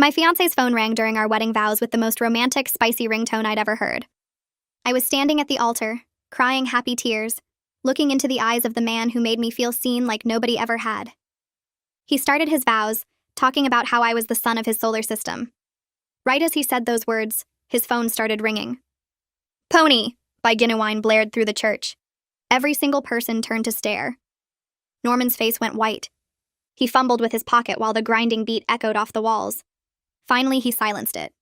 My fiancé's phone rang during our wedding vows with the most romantic, spicy ringtone I'd ever heard. I was standing at the altar, crying happy tears, looking into the eyes of the man who made me feel seen like nobody ever had. He started his vows, talking about how I was the sun of his solar system. Right as he said those words, his phone started ringing. "Pony" by Genuine blared through the church. Every single person turned to stare. Norman's face went white. He fumbled with his pocket while the grinding beat echoed off the walls. Finally, he silenced it.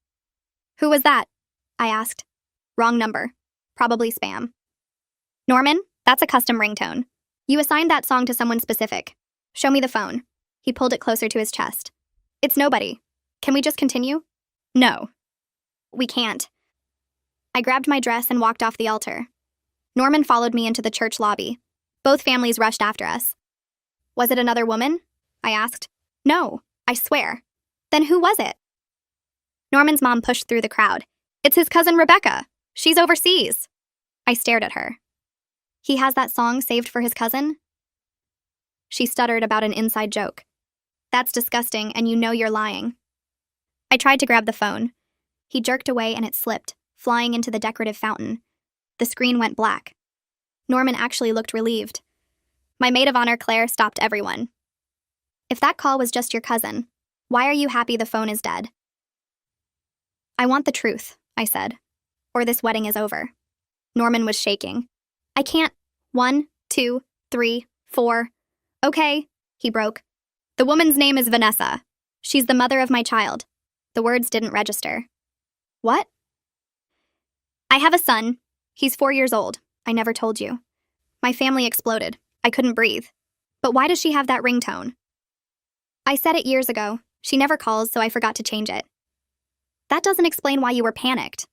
"Who was that?" I asked. "Wrong number. Probably spam." "Norman, that's a custom ringtone. You assigned that song to someone specific. Show me the phone." He pulled it closer to his chest. "It's nobody. Can we just continue?" "No. We can't." I grabbed my dress and walked off the altar. Norman followed me into the church lobby. Both families rushed after us. "Was it another woman?" I asked. "No, I swear." "Then who was it?" Norman's mom pushed through the crowd. "It's his cousin Rebecca. She's overseas." I stared at her. "He has that song saved for his cousin?" She stuttered about an inside joke. "That's disgusting, and you know you're lying." I tried to grab the phone. He jerked away and it slipped, flying into the decorative fountain. The screen went black. Norman actually looked relieved. My maid of honor, Claire, stopped everyone. "If that call was just your cousin, why are you happy the phone is dead?" "I want the truth," I said, "or this wedding is over." Norman was shaking. "I can't. 1, 2, 3, 4. "Okay," he broke. "The woman's name is Vanessa. She's the mother of my child." The words didn't register. "What?" "I have a son. He's 4 years old. I never told you." My family exploded. I couldn't breathe. "But why does she have that ringtone?" "I said it years ago. She never calls, so I forgot to change it." "That doesn't explain why you were panicked."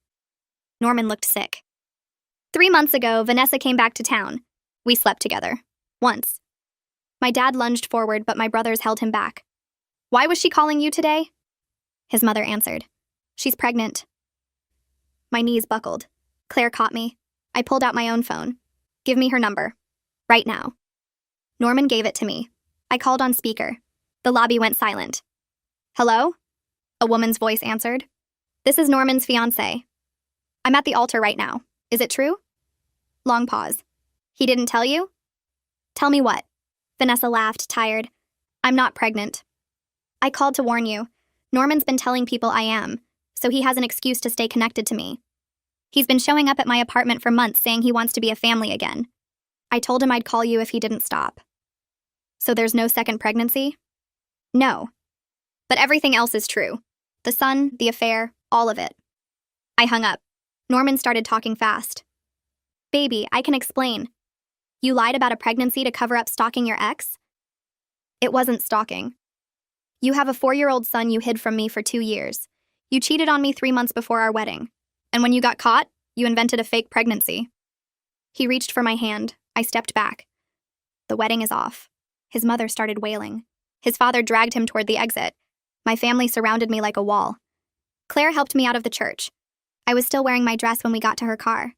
Norman looked sick. 3 months ago, Vanessa came back to town. We slept together. Once. My dad lunged forward, but my brothers held him back. "Why was she calling you today?" His mother answered. "She's pregnant." My knees buckled. Claire caught me. I pulled out my own phone. "Give me her number. Right now." Norman gave it to me. I called on speaker. The lobby went silent. "Hello?" A woman's voice answered. "This is Norman's fiancé. I'm at the altar right now. Is it true?" Long pause. "He didn't tell you?" "Tell me what?" Vanessa laughed, tired. "I'm not pregnant." "I called to warn you. Norman's been telling people I am, so he has an excuse to stay connected to me. He's been showing up at my apartment for months saying he wants to be a family again. I told him I'd call you if he didn't stop." "So there's no second pregnancy?" "No. But everything else is true. The son, the affair, all of it." I hung up. Norman started talking fast. "Baby, I can explain. You lied about a pregnancy to cover up stalking your ex?" "It wasn't stalking. You have a 4-year-old son you hid from me for 2 years. You cheated on me 3 months before our wedding. And when you got caught, you invented a fake pregnancy." He reached for my hand. I stepped back. "The wedding is off." His mother started wailing. His father dragged him toward the exit. My family surrounded me like a wall. Claire helped me out of the church. I was still wearing my dress when we got to her car.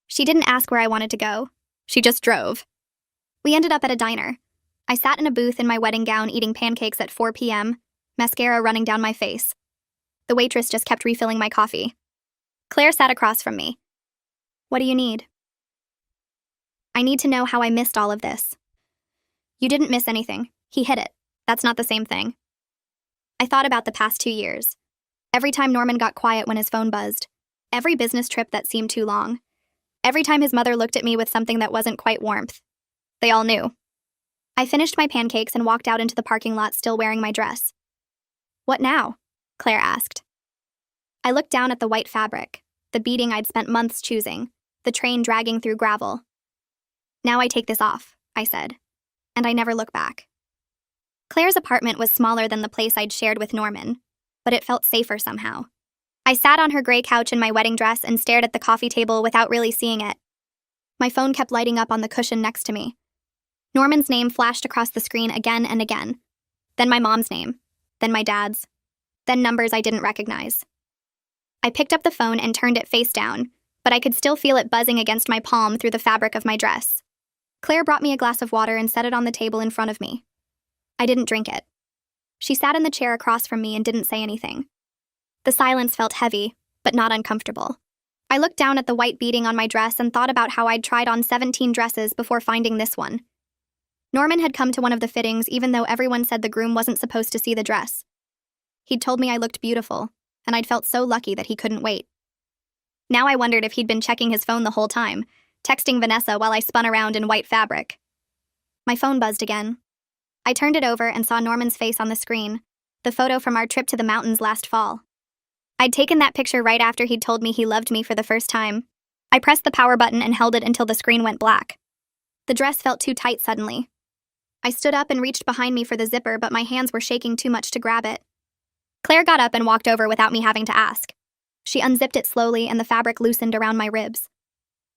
She didn't ask where I wanted to go. She just drove. We ended up at a diner. I sat in a booth in my wedding gown eating pancakes at 4 p.m., mascara running down my face. The waitress just kept refilling my coffee. Claire sat across from me. "What do you need?" "I need to know how I missed all of this." "You didn't miss anything. He hid it. That's not the same thing." I thought about the past 2 years. Every time Norman got quiet when his phone buzzed. Every business trip that seemed too long. Every time his mother looked at me with something that wasn't quite warmth. They all knew. I finished my pancakes and walked out into the parking lot still wearing my dress. "What now?" Claire asked. I looked down at the white fabric, the beading I'd spent months choosing, the train dragging through gravel. "Now I take this off," I said, and I never look back. Claire's apartment was smaller than the place I'd shared with Norman, but it felt safer somehow. I sat on her gray couch in my wedding dress and stared at the coffee table without really seeing it. My phone kept lighting up on the cushion next to me. Norman's name flashed across the screen again and again. Then my mom's name. Then my dad's. Then numbers I didn't recognize. I picked up the phone and turned it face down, but I could still feel it buzzing against my palm through the fabric of my dress. Claire brought me a glass of water and set it on the table in front of me. I didn't drink it. She sat in the chair across from me and didn't say anything. The silence felt heavy, but not uncomfortable. I looked down at the white beading on my dress and thought about how I'd tried on 17 dresses before finding this one. Norman had come to one of the fittings even though everyone said the groom wasn't supposed to see the dress. He'd told me I looked beautiful, and I'd felt so lucky that he couldn't wait. Now I wondered if he'd been checking his phone the whole time, texting Vanessa while I spun around in white fabric. My phone buzzed again. I turned it over and saw Norman's face on the screen, the photo from our trip to the mountains last fall. I'd taken that picture right after he'd told me he loved me for the first time. I pressed the power button and held it until the screen went black. The dress felt too tight suddenly. I stood up and reached behind me for the zipper, but my hands were shaking too much to grab it. Claire got up and walked over without me having to ask. She unzipped it slowly and the fabric loosened around my ribs.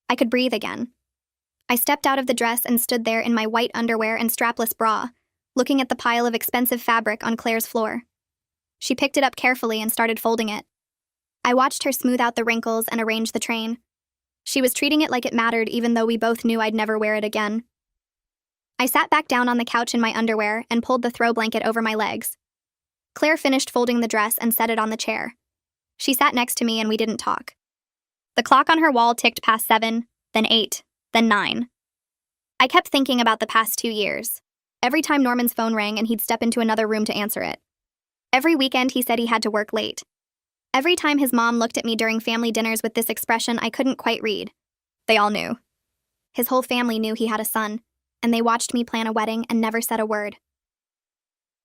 I could breathe again. I stepped out of the dress and stood there in my white underwear and strapless bra, looking at the pile of expensive fabric on Claire's floor. She picked it up carefully and started folding it. I watched her smooth out the wrinkles and arrange the train. She was treating it like it mattered even though we both knew I'd never wear it again. I sat back down on the couch in my underwear and pulled the throw blanket over my legs. Claire finished folding the dress and set it on the chair. She sat next to me and we didn't talk. The clock on her wall ticked past 7, then 8, then 9. I kept thinking about the past 2 years. Every time Norman's phone rang and he'd step into another room to answer it. Every weekend he said he had to work late. Every time his mom looked at me during family dinners with this expression I couldn't quite read. They all knew. His whole family knew he had a son, and they watched me plan a wedding and never said a word.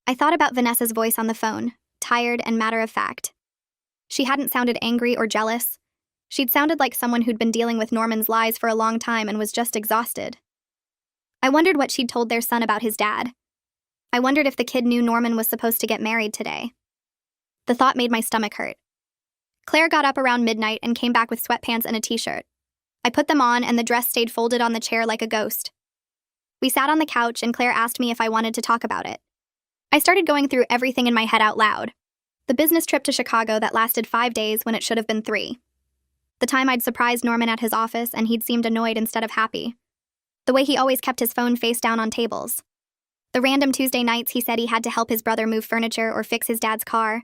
I thought about Vanessa's voice on the phone, tired and matter-of-fact. She hadn't sounded angry or jealous. She'd sounded like someone who'd been dealing with Norman's lies for a long time and was just exhausted. I wondered what she'd told their son about his dad. I wondered if the kid knew Norman was supposed to get married today. The thought made my stomach hurt. Claire got up around midnight and came back with sweatpants and a t-shirt. I put them on and the dress stayed folded on the chair like a ghost. We sat on the couch and Claire asked me if I wanted to talk about it. I started going through everything in my head out loud. The business trip to Chicago that lasted 5 days when it should have been 3. The time I'd surprised Norman at his office and he'd seemed annoyed instead of happy. The way he always kept his phone face down on tables. The random Tuesday nights he said he had to help his brother move furniture or fix his dad's car.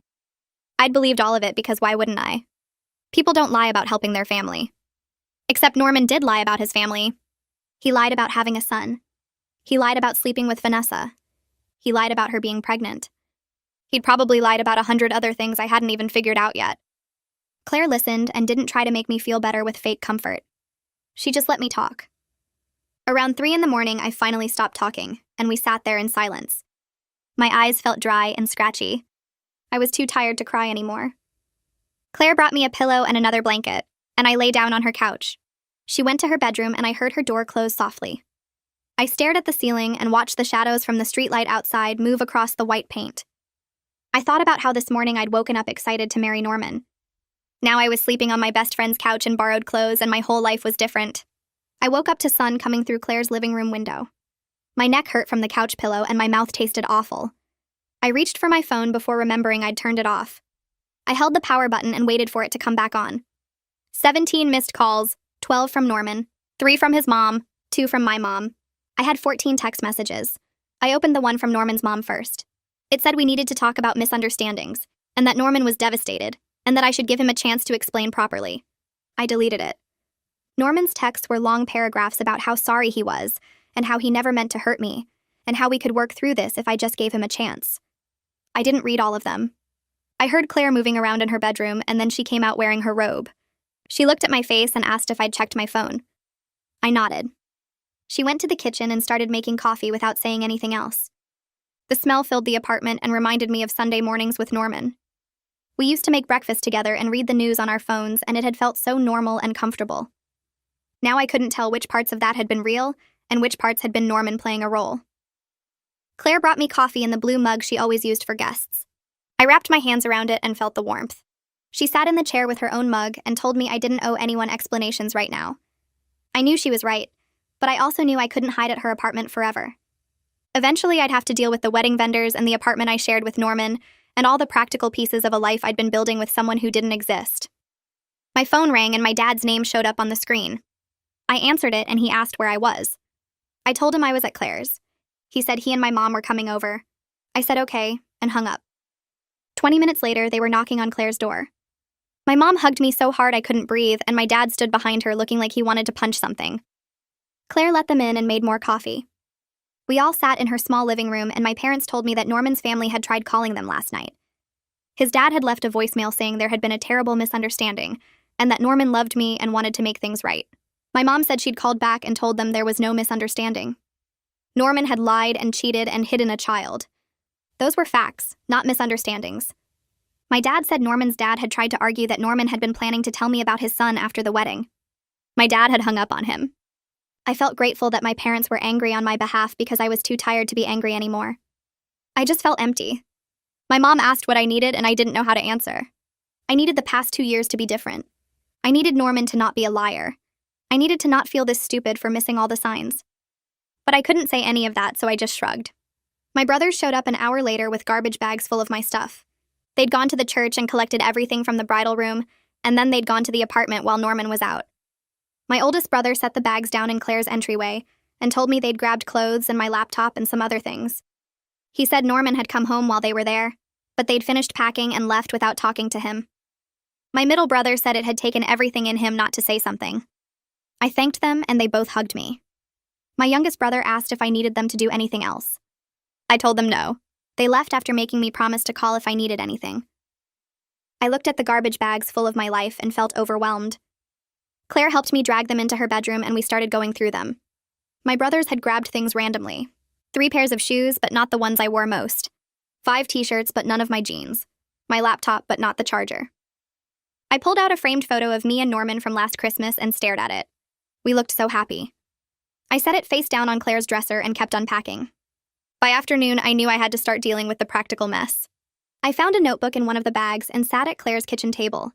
I'd believed all of it because why wouldn't I? People don't lie about helping their family. Except Norman did lie about his family. He lied about having a son. He lied about sleeping with Vanessa. He lied about her being pregnant. He'd probably lied about 100 other things I hadn't even figured out yet. Claire listened and didn't try to make me feel better with fake comfort. She just let me talk. Around 3 in the morning, I finally stopped talking, and we sat there in silence. My eyes felt dry and scratchy. I was too tired to cry anymore. Claire brought me a pillow and another blanket, and I lay down on her couch. She went to her bedroom and I heard her door close softly. I stared at the ceiling and watched the shadows from the streetlight outside move across the white paint. I thought about how this morning I'd woken up excited to marry Norman. Now I was sleeping on my best friend's couch in borrowed clothes and my whole life was different. I woke up to sun coming through Claire's living room window. My neck hurt from the couch pillow and my mouth tasted awful. I reached for my phone before remembering I'd turned it off. I held the power button and waited for it to come back on. 17 missed calls, 12 from Norman, 3 from his mom, 2 from my mom. I had 14 text messages. I opened the one from Norman's mom first. It said we needed to talk about misunderstandings, and that Norman was devastated, and that I should give him a chance to explain properly. I deleted it. Norman's texts were long paragraphs about how sorry he was, and how he never meant to hurt me, and how we could work through this if I just gave him a chance. I didn't read all of them. I heard Claire moving around in her bedroom, and then she came out wearing her robe. She looked at my face and asked if I'd checked my phone. I nodded. She went to the kitchen and started making coffee without saying anything else. The smell filled the apartment and reminded me of Sunday mornings with Norman. We used to make breakfast together and read the news on our phones, and it had felt so normal and comfortable. Now I couldn't tell which parts of that had been real and which parts had been Norman playing a role. Claire brought me coffee in the blue mug she always used for guests. I wrapped my hands around it and felt the warmth. She sat in the chair with her own mug and told me I didn't owe anyone explanations right now. I knew she was right, but I also knew I couldn't hide at her apartment forever. Eventually, I'd have to deal with the wedding vendors and the apartment I shared with Norman, and all the practical pieces of a life I'd been building with someone who didn't exist. My phone rang and my dad's name showed up on the screen. I answered it and he asked where I was. I told him I was at Claire's. He said he and my mom were coming over. I said okay, and hung up. 20 minutes later, they were knocking on Claire's door. My mom hugged me so hard I couldn't breathe, and my dad stood behind her looking like he wanted to punch something. Claire let them in and made more coffee. We all sat in her small living room, and my parents told me that Norman's family had tried calling them last night. His dad had left a voicemail saying there had been a terrible misunderstanding, and that Norman loved me and wanted to make things right. My mom said she'd called back and told them there was no misunderstanding. Norman had lied and cheated and hidden a child. Those were facts, not misunderstandings. My dad said Norman's dad had tried to argue that Norman had been planning to tell me about his son after the wedding. My dad had hung up on him. I felt grateful that my parents were angry on my behalf because I was too tired to be angry anymore. I just felt empty. My mom asked what I needed, and I didn't know how to answer. I needed the past 2 years to be different. I needed Norman to not be a liar. I needed to not feel this stupid for missing all the signs. But I couldn't say any of that, so I just shrugged. My brothers showed up an hour later with garbage bags full of my stuff. They'd gone to the church and collected everything from the bridal room, and then they'd gone to the apartment while Norman was out. My oldest brother set the bags down in Claire's entryway and told me they'd grabbed clothes and my laptop and some other things. He said Norman had come home while they were there, but they'd finished packing and left without talking to him. My middle brother said it had taken everything in him not to say something. I thanked them, and they both hugged me. My youngest brother asked if I needed them to do anything else. I told them no. They left after making me promise to call if I needed anything. I looked at the garbage bags full of my life and felt overwhelmed. Claire helped me drag them into her bedroom, and we started going through them. My brothers had grabbed things randomly. 3 pairs of shoes, but not the ones I wore most. 5 t-shirts, but none of my jeans. My laptop, but not the charger. I pulled out a framed photo of me and Norman from last Christmas and stared at it. We looked so happy. I set it face down on Claire's dresser and kept unpacking. By afternoon, I knew I had to start dealing with the practical mess. I found a notebook in one of the bags and sat at Claire's kitchen table.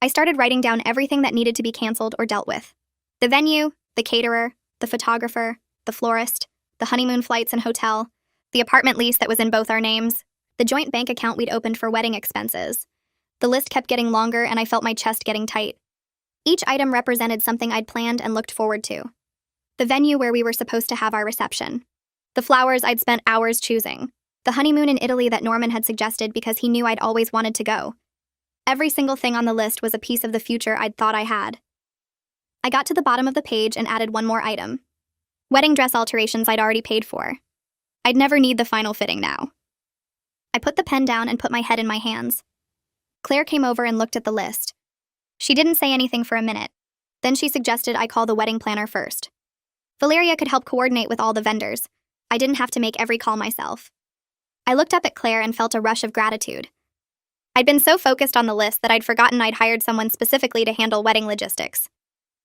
I started writing down everything that needed to be canceled or dealt with. The venue, the caterer, the photographer, the florist, the honeymoon flights and hotel, the apartment lease that was in both our names, the joint bank account we'd opened for wedding expenses. The list kept getting longer, and I felt my chest getting tight. Each item represented something I'd planned and looked forward to. The venue where we were supposed to have our reception. The flowers I'd spent hours choosing. The honeymoon in Italy that Norman had suggested because he knew I'd always wanted to go. Every single thing on the list was a piece of the future I'd thought I had. I got to the bottom of the page and added one more item. Wedding dress alterations I'd already paid for. I'd never need the final fitting now. I put the pen down and put my head in my hands. Claire came over and looked at the list. She didn't say anything for a minute. Then she suggested I call the wedding planner first. Valeria could help coordinate with all the vendors. I didn't have to make every call myself. I looked up at Claire and felt a rush of gratitude. I'd been so focused on the list that I'd forgotten I'd hired someone specifically to handle wedding logistics.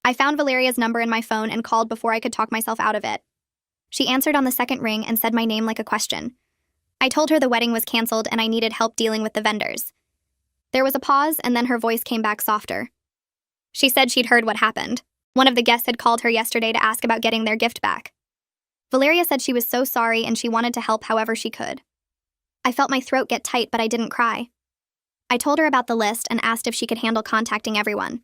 I found Valeria's number in my phone and called before I could talk myself out of it. She answered on the second ring and said my name like a question. I told her the wedding was canceled and I needed help dealing with the vendors. There was a pause, and then her voice came back softer. She said she'd heard what happened. One of the guests had called her yesterday to ask about getting their gift back. Valeria said she was so sorry and she wanted to help however she could. I felt my throat get tight, but I didn't cry. I told her about the list and asked if she could handle contacting everyone.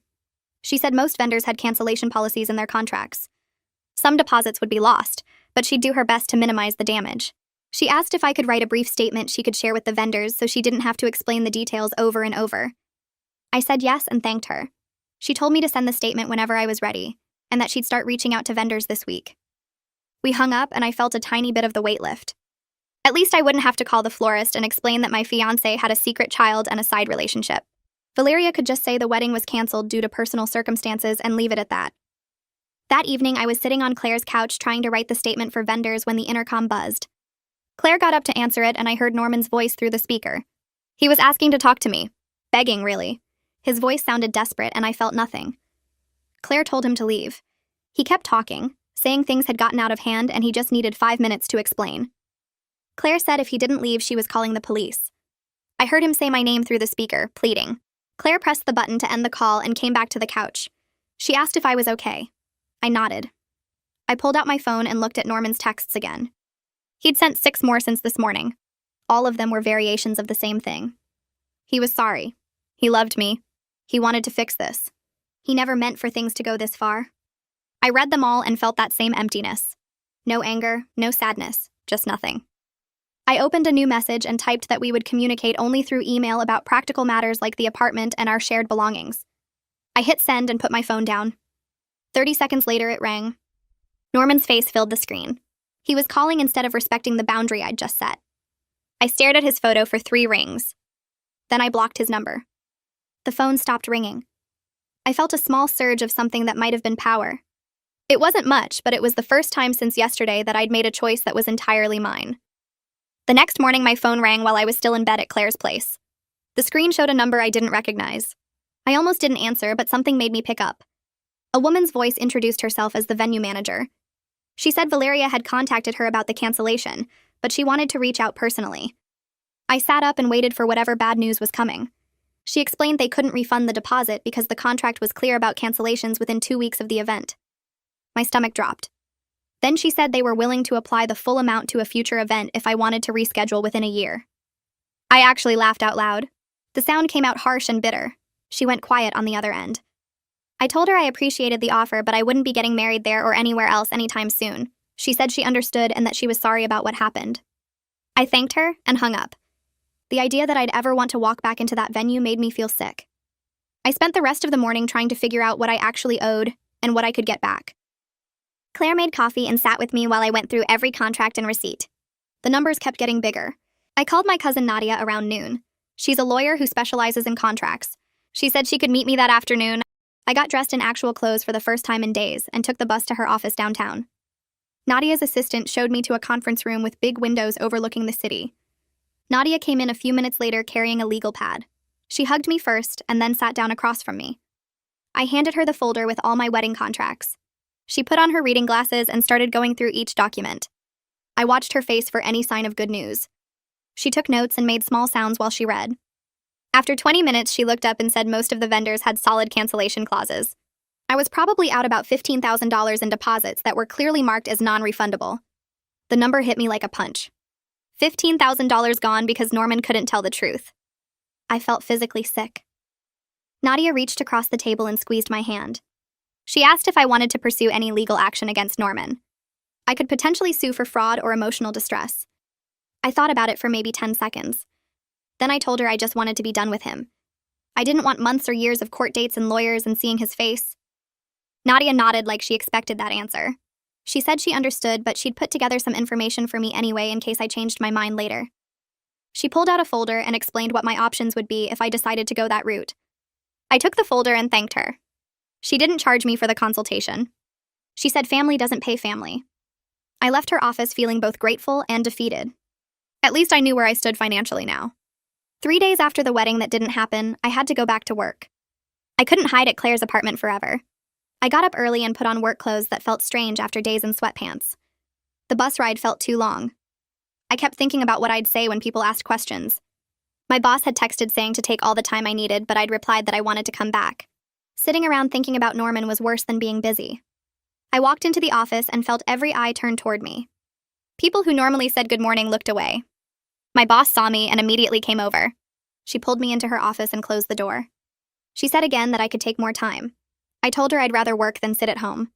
She said most vendors had cancellation policies in their contracts. Some deposits would be lost, but she'd do her best to minimize the damage. She asked if I could write a brief statement she could share with the vendors so she didn't have to explain the details over and over. I said yes and thanked her. She told me to send the statement whenever I was ready, and that she'd start reaching out to vendors this week. We hung up, and I felt a tiny bit of the weight lift. At least I wouldn't have to call the florist and explain that my fiancé had a secret child and a side relationship. Valeria could just say the wedding was canceled due to personal circumstances and leave it at that. That evening, I was sitting on Claire's couch trying to write the statement for vendors when the intercom buzzed. Claire got up to answer it, and I heard Norman's voice through the speaker. He was asking to talk to me. Begging, really. His voice sounded desperate, and I felt nothing. Claire told him to leave. He kept talking, saying things had gotten out of hand and he just needed 5 minutes to explain. Claire said if he didn't leave, she was calling the police. I heard him say my name through the speaker, pleading. Claire pressed the button to end the call and came back to the couch. She asked if I was okay. I nodded. I pulled out my phone and looked at Norman's texts again. He'd sent 6 more since this morning. All of them were variations of the same thing. He was sorry. He loved me. He wanted to fix this. He never meant for things to go this far. I read them all and felt that same emptiness. No anger, no sadness, just nothing. I opened a new message and typed that we would communicate only through email about practical matters like the apartment and our shared belongings. I hit send and put my phone down. 30 seconds later, it rang. Norman's face filled the screen. He was calling instead of respecting the boundary I'd just set. I stared at his photo for 3 rings. Then I blocked his number. The phone stopped ringing. I felt a small surge of something that might have been power. It wasn't much, but it was the first time since yesterday that I'd made a choice that was entirely mine. The next morning, my phone rang while I was still in bed at Claire's place. The screen showed a number I didn't recognize. I almost didn't answer, but something made me pick up. A woman's voice introduced herself as the venue manager. She said Valeria had contacted her about the cancellation, but she wanted to reach out personally. I sat up and waited for whatever bad news was coming. She explained they couldn't refund the deposit because the contract was clear about cancellations within 2 weeks of the event. My stomach dropped. Then she said they were willing to apply the full amount to a future event if I wanted to reschedule within a year. I actually laughed out loud. The sound came out harsh and bitter. She went quiet on the other end. I told her I appreciated the offer, but I wouldn't be getting married there or anywhere else anytime soon. She said she understood and that she was sorry about what happened. I thanked her and hung up. The idea that I'd ever want to walk back into that venue made me feel sick. I spent the rest of the morning trying to figure out what I actually owed and what I could get back. Claire made coffee and sat with me while I went through every contract and receipt. The numbers kept getting bigger. I called my cousin Nadia around noon. She's a lawyer who specializes in contracts. She said she could meet me that afternoon. I got dressed in actual clothes for the first time in days and took the bus to her office downtown. Nadia's assistant showed me to a conference room with big windows overlooking the city. Nadia came in a few minutes later carrying a legal pad. She hugged me first and then sat down across from me. I handed her the folder with all my wedding contracts. She put on her reading glasses and started going through each document. I watched her face for any sign of good news. She took notes and made small sounds while she read. After 20 minutes, she looked up and said most of the vendors had solid cancellation clauses. I was probably out about $15,000 in deposits that were clearly marked as non-refundable. The number hit me like a punch. $15,000 gone because Norman couldn't tell the truth. I felt physically sick. Nadia reached across the table and squeezed my hand. She asked if I wanted to pursue any legal action against Norman. I could potentially sue for fraud or emotional distress. I thought about it for maybe 10 seconds. Then I told her I just wanted to be done with him. I didn't want months or years of court dates and lawyers and seeing his face. Nadia nodded like she expected that answer. She said she understood, but she'd put together some information for me anyway in case I changed my mind later. She pulled out a folder and explained what my options would be if I decided to go that route. I took the folder and thanked her. She didn't charge me for the consultation. She said family doesn't pay family. I left her office feeling both grateful and defeated. At least I knew where I stood financially now. 3 days after the wedding that didn't happen, I had to go back to work. I couldn't hide at Claire's apartment forever. I got up early and put on work clothes that felt strange after days in sweatpants. The bus ride felt too long. I kept thinking about what I'd say when people asked questions. My boss had texted saying to take all the time I needed, but I'd replied that I wanted to come back. Sitting around thinking about Norman was worse than being busy. I walked into the office and felt every eye turned toward me. People who normally said good morning looked away. My boss saw me and immediately came over. She pulled me into her office and closed the door. She said again that I could take more time. I told her I'd rather work than sit at home.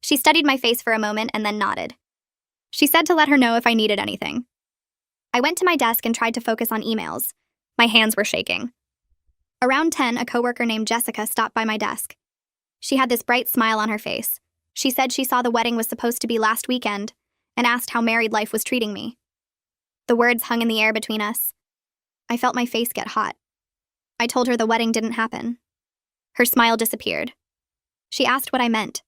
She studied my face for a moment and then nodded. She said to let her know if I needed anything. I went to my desk and tried to focus on emails. My hands were shaking. Around 10, a coworker named Jessica stopped by my desk. She had this bright smile on her face. She said she saw the wedding was supposed to be last weekend and asked how married life was treating me. The words hung in the air between us. I felt my face get hot. I told her the wedding didn't happen. Her smile disappeared. She asked what I meant.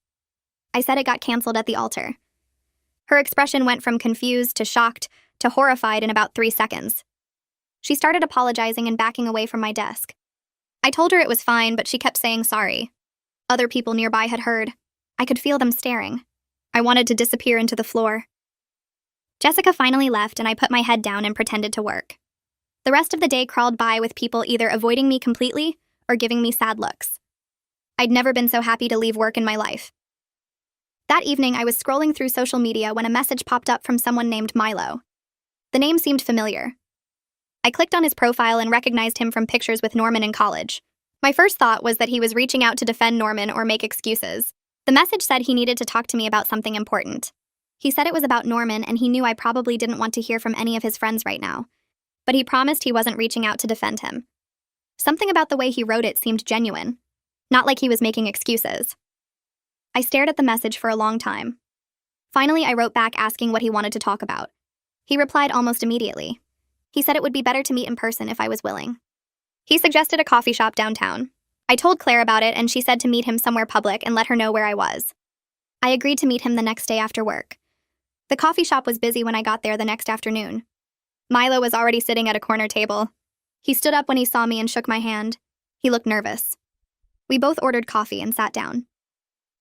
I said it got canceled at the altar. Her expression went from confused to shocked to horrified in about 3 seconds. She started apologizing and backing away from my desk. I told her it was fine, but she kept saying sorry. Other people nearby had heard. I could feel them staring. I wanted to disappear into the floor. Jessica finally left, and I put my head down and pretended to work. The rest of the day crawled by with people either avoiding me completely or giving me sad looks. I'd never been so happy to leave work in my life. That evening, I was scrolling through social media when a message popped up from someone named Milo. The name seemed familiar. I clicked on his profile and recognized him from pictures with Norman in college. My first thought was that he was reaching out to defend Norman or make excuses. The message said he needed to talk to me about something important. He said it was about Norman and he knew I probably didn't want to hear from any of his friends right now. But he promised he wasn't reaching out to defend him. Something about the way he wrote it seemed genuine, not like he was making excuses. I stared at the message for a long time. Finally, I wrote back asking what he wanted to talk about. He replied almost immediately. He said it would be better to meet in person if I was willing. He suggested a coffee shop downtown. I told Claire about it and she said to meet him somewhere public and let her know where I was. I agreed to meet him the next day after work. The coffee shop was busy when I got there the next afternoon. Milo was already sitting at a corner table. He stood up when he saw me and shook my hand. He looked nervous. We both ordered coffee and sat down.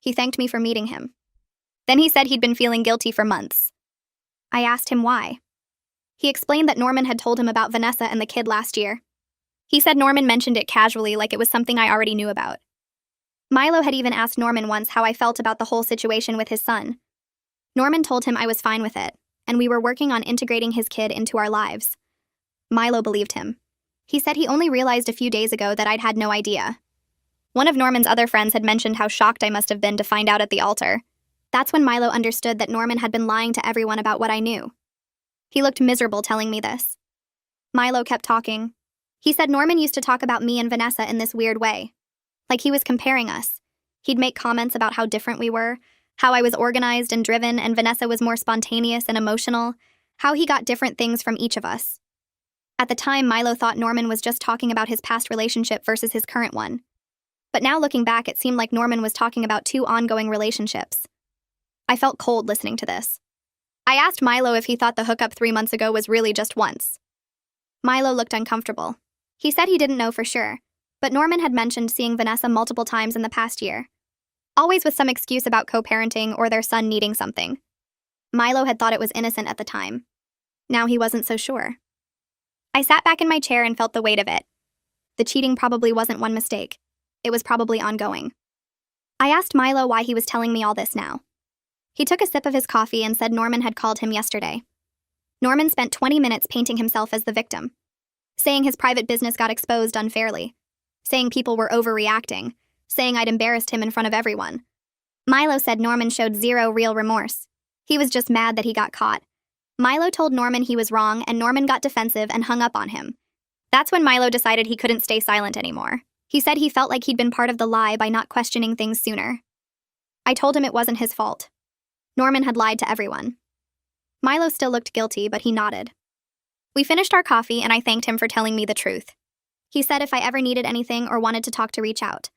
He thanked me for meeting him. Then he said he'd been feeling guilty for months. I asked him why. He explained that Norman had told him about Vanessa and the kid last year. He said Norman mentioned it casually like it was something I already knew about. Milo had even asked Norman once how I felt about the whole situation with his son. Norman told him I was fine with it, and we were working on integrating his kid into our lives. Milo believed him. He said he only realized a few days ago that I'd had no idea. One of Norman's other friends had mentioned how shocked I must have been to find out at the altar. That's when Milo understood that Norman had been lying to everyone about what I knew. He looked miserable telling me this. Milo kept talking. He said Norman used to talk about me and Vanessa in this weird way. Like he was comparing us. He'd make comments about how different we were, how I was organized and driven and Vanessa was more spontaneous and emotional, how he got different things from each of us. At the time, Milo thought Norman was just talking about his past relationship versus his current one. But now looking back, it seemed like Norman was talking about two ongoing relationships. I felt cold listening to this. I asked Milo if he thought the hookup 3 months ago was really just once. Milo looked uncomfortable. He said he didn't know for sure, but Norman had mentioned seeing Vanessa multiple times in the past year. Always with some excuse about co-parenting or their son needing something. Milo had thought it was innocent at the time. Now he wasn't so sure. I sat back in my chair and felt the weight of it. The cheating probably wasn't one mistake. It was probably ongoing. I asked Milo why he was telling me all this now. He took a sip of his coffee and said Norman had called him yesterday. Norman spent 20 minutes painting himself as the victim, saying his private business got exposed unfairly, saying people were overreacting, saying I'd embarrassed him in front of everyone. Milo said Norman showed zero real remorse. He was just mad that he got caught. Milo told Norman he was wrong and Norman got defensive and hung up on him. That's when Milo decided he couldn't stay silent anymore. He said he felt like he'd been part of the lie by not questioning things sooner. I told him it wasn't his fault. Norman had lied to everyone. Milo still looked guilty, but he nodded. We finished our coffee and I thanked him for telling me the truth. He said if I ever needed anything or wanted to talk to reach out.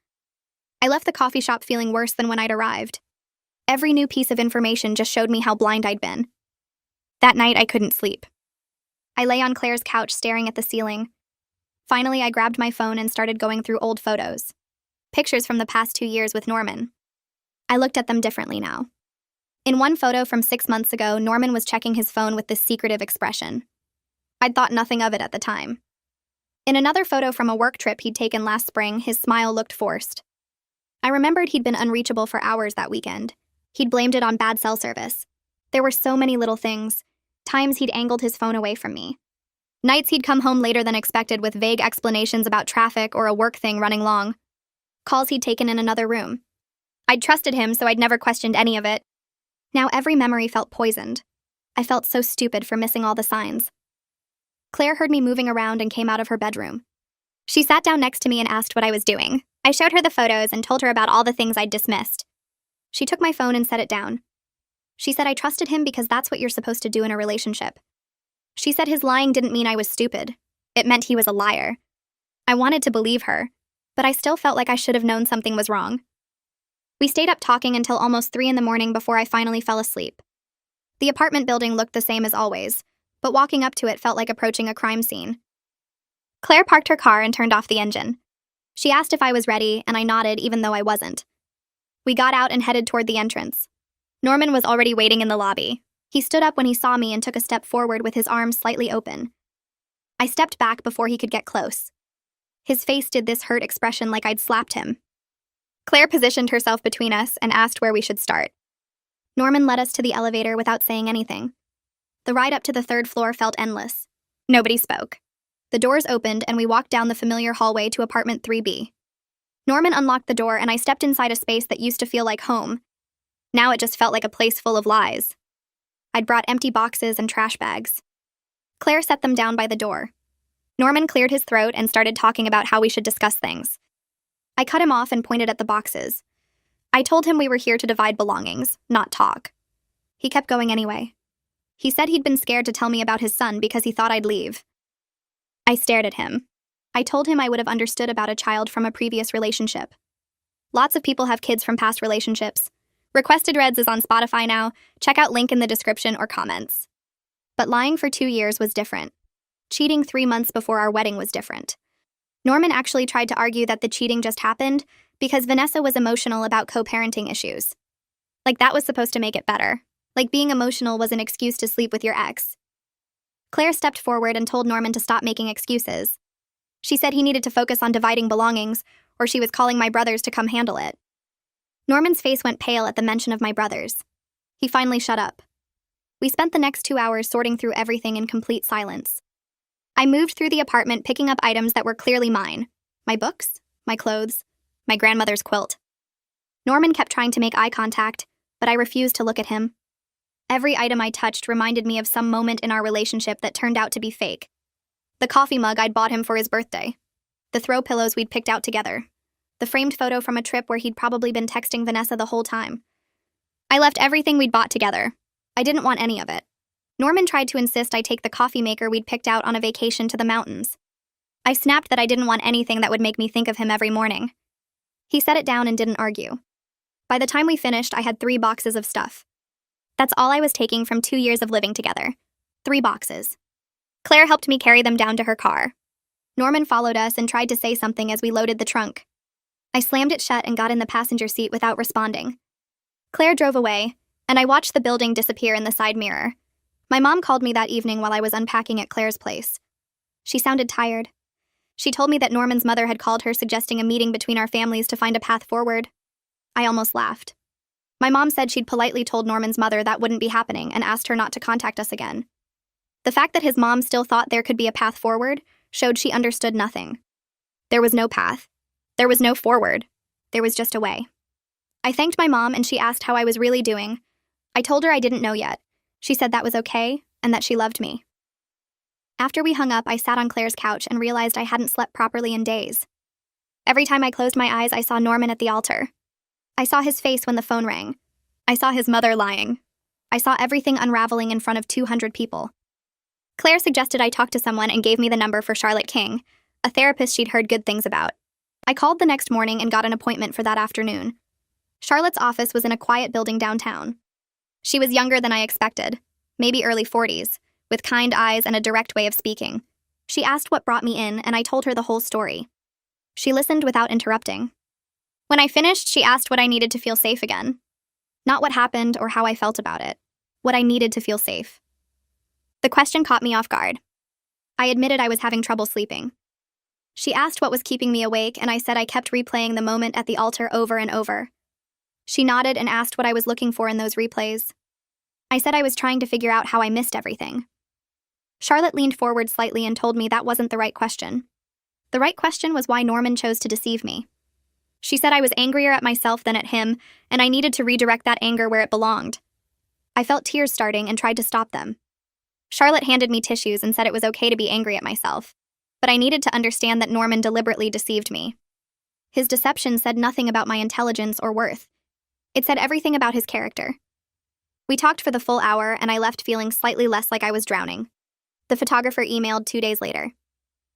I left the coffee shop feeling worse than when I'd arrived. Every new piece of information just showed me how blind I'd been. That night, I couldn't sleep. I lay on Claire's couch staring at the ceiling. Finally, I grabbed my phone and started going through old photos. Pictures from the past 2 years with Norman. I looked at them differently now. In one photo from 6 months ago, Norman was checking his phone with this secretive expression. I'd thought nothing of it at the time. In another photo from a work trip he'd taken last spring, his smile looked forced. I remembered he'd been unreachable for hours that weekend. He'd blamed it on bad cell service. There were so many little things. Times he'd angled his phone away from me. Nights he'd come home later than expected with vague explanations about traffic or a work thing running long. Calls he'd taken in another room. I'd trusted him, so I'd never questioned any of it. Now every memory felt poisoned. I felt so stupid for missing all the signs. Claire heard me moving around and came out of her bedroom. She sat down next to me and asked what I was doing. I showed her the photos and told her about all the things I'd dismissed. She took my phone and set it down. She said I trusted him because that's what you're supposed to do in a relationship. She said his lying didn't mean I was stupid. It meant he was a liar. I wanted to believe her, but I still felt like I should have known something was wrong. We stayed up talking until almost 3 a.m. before I finally fell asleep. The apartment building looked the same as always, but walking up to it felt like approaching a crime scene. Claire parked her car and turned off the engine. She asked if I was ready, and I nodded even though I wasn't. We got out and headed toward the entrance. Norman was already waiting in the lobby. He stood up when he saw me and took a step forward with his arms slightly open. I stepped back before he could get close. His face did this hurt expression like I'd slapped him. Claire positioned herself between us and asked where we should start. Norman led us to the elevator without saying anything. The ride up to the 3rd floor felt endless. Nobody spoke. The doors opened and we walked down the familiar hallway to apartment 3B. Norman unlocked the door and I stepped inside a space that used to feel like home. Now it just felt like a place full of lies. I'd brought empty boxes and trash bags. Claire set them down by the door. Norman cleared his throat and started talking about how we should discuss things. I cut him off and pointed at the boxes. I told him we were here to divide belongings, not talk. He kept going anyway. He said he'd been scared to tell me about his son because he thought I'd leave. I stared at him. I told him I would have understood about a child from a previous relationship. Lots of people have kids from past relationships. Requested Reds is on Spotify now. Check out link in the description or comments. But lying for 2 years was different. Cheating 3 months before our wedding was different. Norman actually tried to argue that the cheating just happened because Vanessa was emotional about co-parenting issues. Like that was supposed to make it better. Like being emotional was an excuse to sleep with your ex. Claire stepped forward and told Norman to stop making excuses. She said he needed to focus on dividing belongings, or she was calling my brothers to come handle it. Norman's face went pale at the mention of my brothers. He finally shut up. We spent the next 2 hours sorting through everything in complete silence. I moved through the apartment picking up items that were clearly mine. My books, my clothes, my grandmother's quilt. Norman kept trying to make eye contact, but I refused to look at him. Every item I touched reminded me of some moment in our relationship that turned out to be fake. The coffee mug I'd bought him for his birthday. The throw pillows we'd picked out together. The framed photo from a trip where he'd probably been texting Vanessa the whole time. I left everything we'd bought together. I didn't want any of it. Norman tried to insist I take the coffee maker we'd picked out on a vacation to the mountains. I snapped that I didn't want anything that would make me think of him every morning. He set it down and didn't argue. By the time we finished, I had 3 boxes of stuff. That's all I was taking from 2 years of living together. 3 boxes. Claire helped me carry them down to her car. Norman followed us and tried to say something as we loaded the trunk. I slammed it shut and got in the passenger seat without responding. Claire drove away, and I watched the building disappear in the side mirror. My mom called me that evening while I was unpacking at Claire's place. She sounded tired. She told me that Norman's mother had called her suggesting a meeting between our families to find a path forward. I almost laughed. My mom said she'd politely told Norman's mother that wouldn't be happening and asked her not to contact us again. The fact that his mom still thought there could be a path forward showed she understood nothing. There was no path. There was no forward. There was just a way. I thanked my mom and she asked how I was really doing. I told her I didn't know yet. She said that was okay and that she loved me. After we hung up, I sat on Claire's couch and realized I hadn't slept properly in days. Every time I closed my eyes, I saw Norman at the altar. I saw his face when the phone rang. I saw his mother lying. I saw everything unraveling in front of 200 people. Claire suggested I talk to someone and gave me the number for Charlotte King, a therapist she'd heard good things about. I called the next morning and got an appointment for that afternoon. Charlotte's office was in a quiet building downtown. She was younger than I expected, maybe early 40s, with kind eyes and a direct way of speaking. She asked what brought me in, and I told her the whole story. She listened without interrupting. When I finished, she asked what I needed to feel safe again. Not what happened or how I felt about it. What I needed to feel safe. The question caught me off guard. I admitted I was having trouble sleeping. She asked what was keeping me awake, and I said I kept replaying the moment at the altar over and over. She nodded and asked what I was looking for in those replays. I said I was trying to figure out how I missed everything. Charlotte leaned forward slightly and told me that wasn't the right question. The right question was why Norman chose to deceive me. She said I was angrier at myself than at him, and I needed to redirect that anger where it belonged. I felt tears starting and tried to stop them. Charlotte handed me tissues and said it was okay to be angry at myself, but I needed to understand that Norman deliberately deceived me. His deception said nothing about my intelligence or worth. It said everything about his character. We talked for the full hour, and I left feeling slightly less like I was drowning. The photographer emailed 2 days later.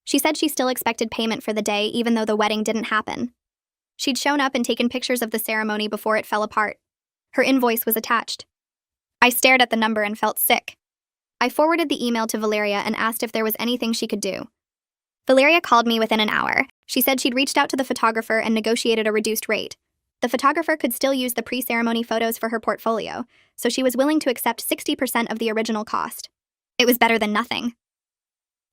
She said she still expected payment for the day even though the wedding didn't happen. She'd shown up and taken pictures of the ceremony before it fell apart. Her invoice was attached. I stared at the number and felt sick. I forwarded the email to Valeria and asked if there was anything she could do. Valeria called me within an hour. She said she'd reached out to the photographer and negotiated a reduced rate. The photographer could still use the pre-ceremony photos for her portfolio, so she was willing to accept 60% of the original cost. It was better than nothing.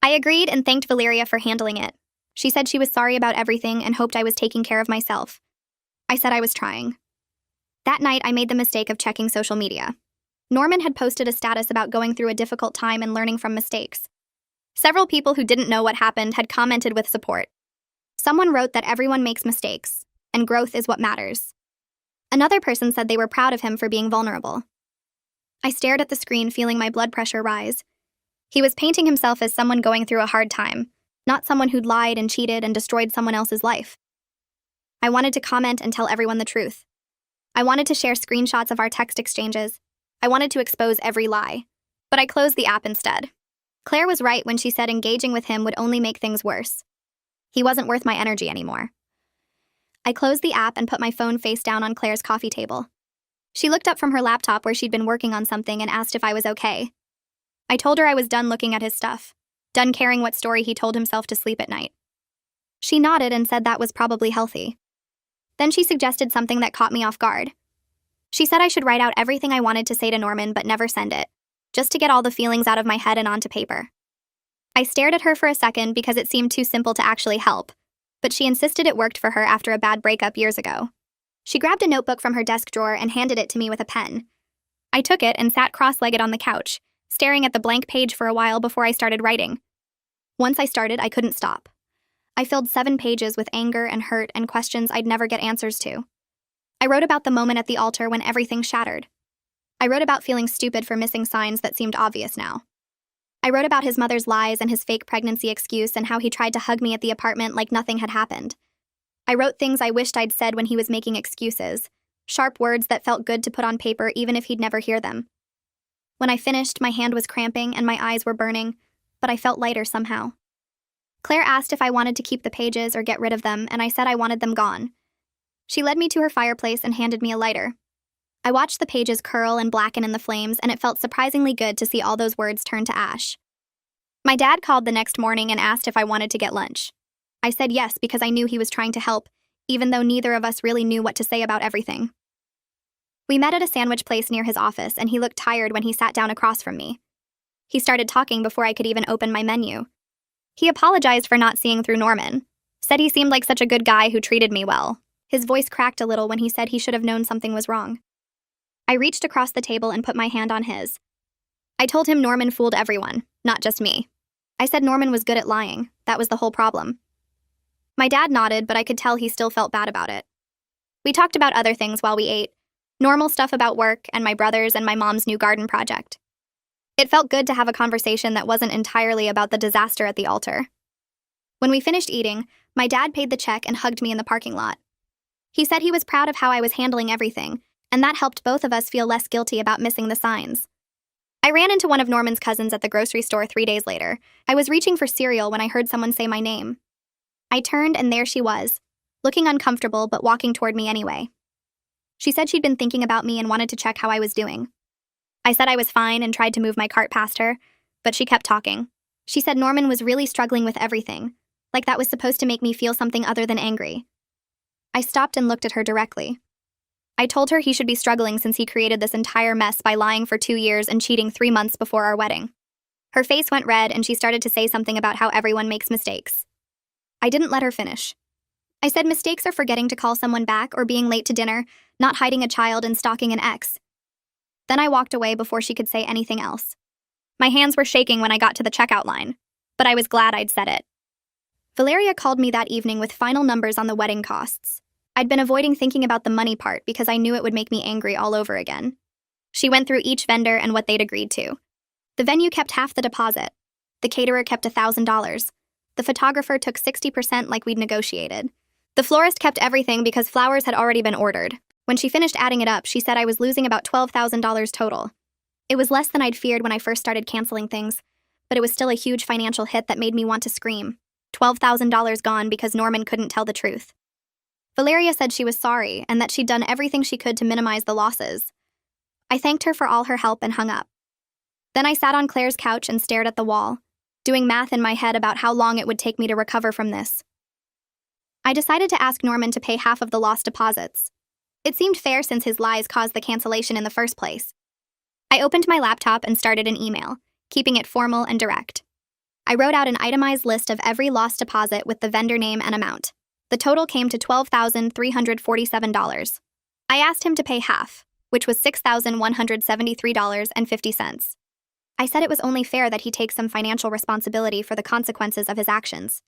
I agreed and thanked Valeria for handling it. She said she was sorry about everything and hoped I was taking care of myself. I said I was trying. That night, I made the mistake of checking social media. Norman had posted a status about going through a difficult time and learning from mistakes. Several people who didn't know what happened had commented with support. Someone wrote that everyone makes mistakes, and growth is what matters. Another person said they were proud of him for being vulnerable. I stared at the screen, feeling my blood pressure rise. He was painting himself as someone going through a hard time, not someone who'd lied and cheated and destroyed someone else's life. I wanted to comment and tell everyone the truth. I wanted to share screenshots of our text exchanges. I wanted to expose every lie. But I closed the app instead. Claire was right when she said engaging with him would only make things worse. He wasn't worth my energy anymore. I closed the app and put my phone face down on Claire's coffee table. She looked up from her laptop where she'd been working on something and asked if I was okay. I told her I was done looking at his stuff, done caring what story he told himself to sleep at night. She nodded and said that was probably healthy. Then she suggested something that caught me off guard. She said I should write out everything I wanted to say to Norman but never send it, just to get all the feelings out of my head and onto paper. I stared at her for a second because it seemed too simple to actually help, but she insisted it worked for her after a bad breakup years ago. She grabbed a notebook from her desk drawer and handed it to me with a pen. I took it and sat cross-legged on the couch, staring at the blank page for a while before I started writing. Once I started, I couldn't stop. I filled 7 pages with anger and hurt and questions I'd never get answers to. I wrote about the moment at the altar when everything shattered. I wrote about feeling stupid for missing signs that seemed obvious now. I wrote about his mother's lies and his fake pregnancy excuse and how he tried to hug me at the apartment like nothing had happened. I wrote things I wished I'd said when he was making excuses, sharp words that felt good to put on paper even if he'd never hear them. When I finished, my hand was cramping and my eyes were burning, but I felt lighter somehow. Claire asked if I wanted to keep the pages or get rid of them, and I said I wanted them gone. She led me to her fireplace and handed me a lighter. I watched the pages curl and blacken in the flames, and it felt surprisingly good to see all those words turn to ash. My dad called the next morning and asked if I wanted to get lunch. I said yes because I knew he was trying to help, even though neither of us really knew what to say about everything. We met at a sandwich place near his office, and he looked tired when he sat down across from me. He started talking before I could even open my menu. He apologized for not seeing through Norman, said he seemed like such a good guy who treated me well. His voice cracked a little when he said he should have known something was wrong. I reached across the table and put my hand on his. I told him Norman fooled everyone, not just me. I said Norman was good at lying. That was the whole problem. My dad nodded, but I could tell he still felt bad about it. We talked about other things while we ate, normal stuff about work and my brothers and my mom's new garden project. It felt good to have a conversation that wasn't entirely about the disaster at the altar. When we finished eating, my dad paid the check and hugged me in the parking lot. He said he was proud of how I was handling everything, and that helped both of us feel less guilty about missing the signs. I ran into one of Norman's cousins at the grocery store 3 days later. I was reaching for cereal when I heard someone say my name. I turned and there she was, looking uncomfortable but walking toward me anyway. She said she'd been thinking about me and wanted to check how I was doing. I said I was fine and tried to move my cart past her, but she kept talking. She said Norman was really struggling with everything, like that was supposed to make me feel something other than angry. I stopped and looked at her directly. I told her he should be struggling since he created this entire mess by lying for 2 years and cheating 3 months before our wedding. Her face went red and she started to say something about how everyone makes mistakes. I didn't let her finish. I said mistakes are forgetting to call someone back or being late to dinner, not hiding a child and stalking an ex. Then I walked away before she could say anything else. My hands were shaking when I got to the checkout line, but I was glad I'd said it. Valeria called me that evening with final numbers on the wedding costs. I'd been avoiding thinking about the money part because I knew it would make me angry all over again. She went through each vendor and what they'd agreed to. The venue kept half the deposit. The caterer kept $1,000. The photographer took 60% like we'd negotiated. The florist kept everything because flowers had already been ordered. When she finished adding it up, she said I was losing about $12,000 total. It was less than I'd feared when I first started canceling things, but it was still a huge financial hit that made me want to scream. $12,000 gone because Norman couldn't tell the truth. Valeria said she was sorry and that she'd done everything she could to minimize the losses. I thanked her for all her help and hung up. Then I sat on Claire's couch and stared at the wall, doing math in my head about how long it would take me to recover from this. I decided to ask Norman to pay half of the lost deposits. It seemed fair since his lies caused the cancellation in the first place. I opened my laptop and started an email, keeping it formal and direct. I wrote out an itemized list of every lost deposit with the vendor name and amount. The total came to $12,347. I asked him to pay half, which was $6,173.50. I said it was only fair that he take some financial responsibility for the consequences of his actions.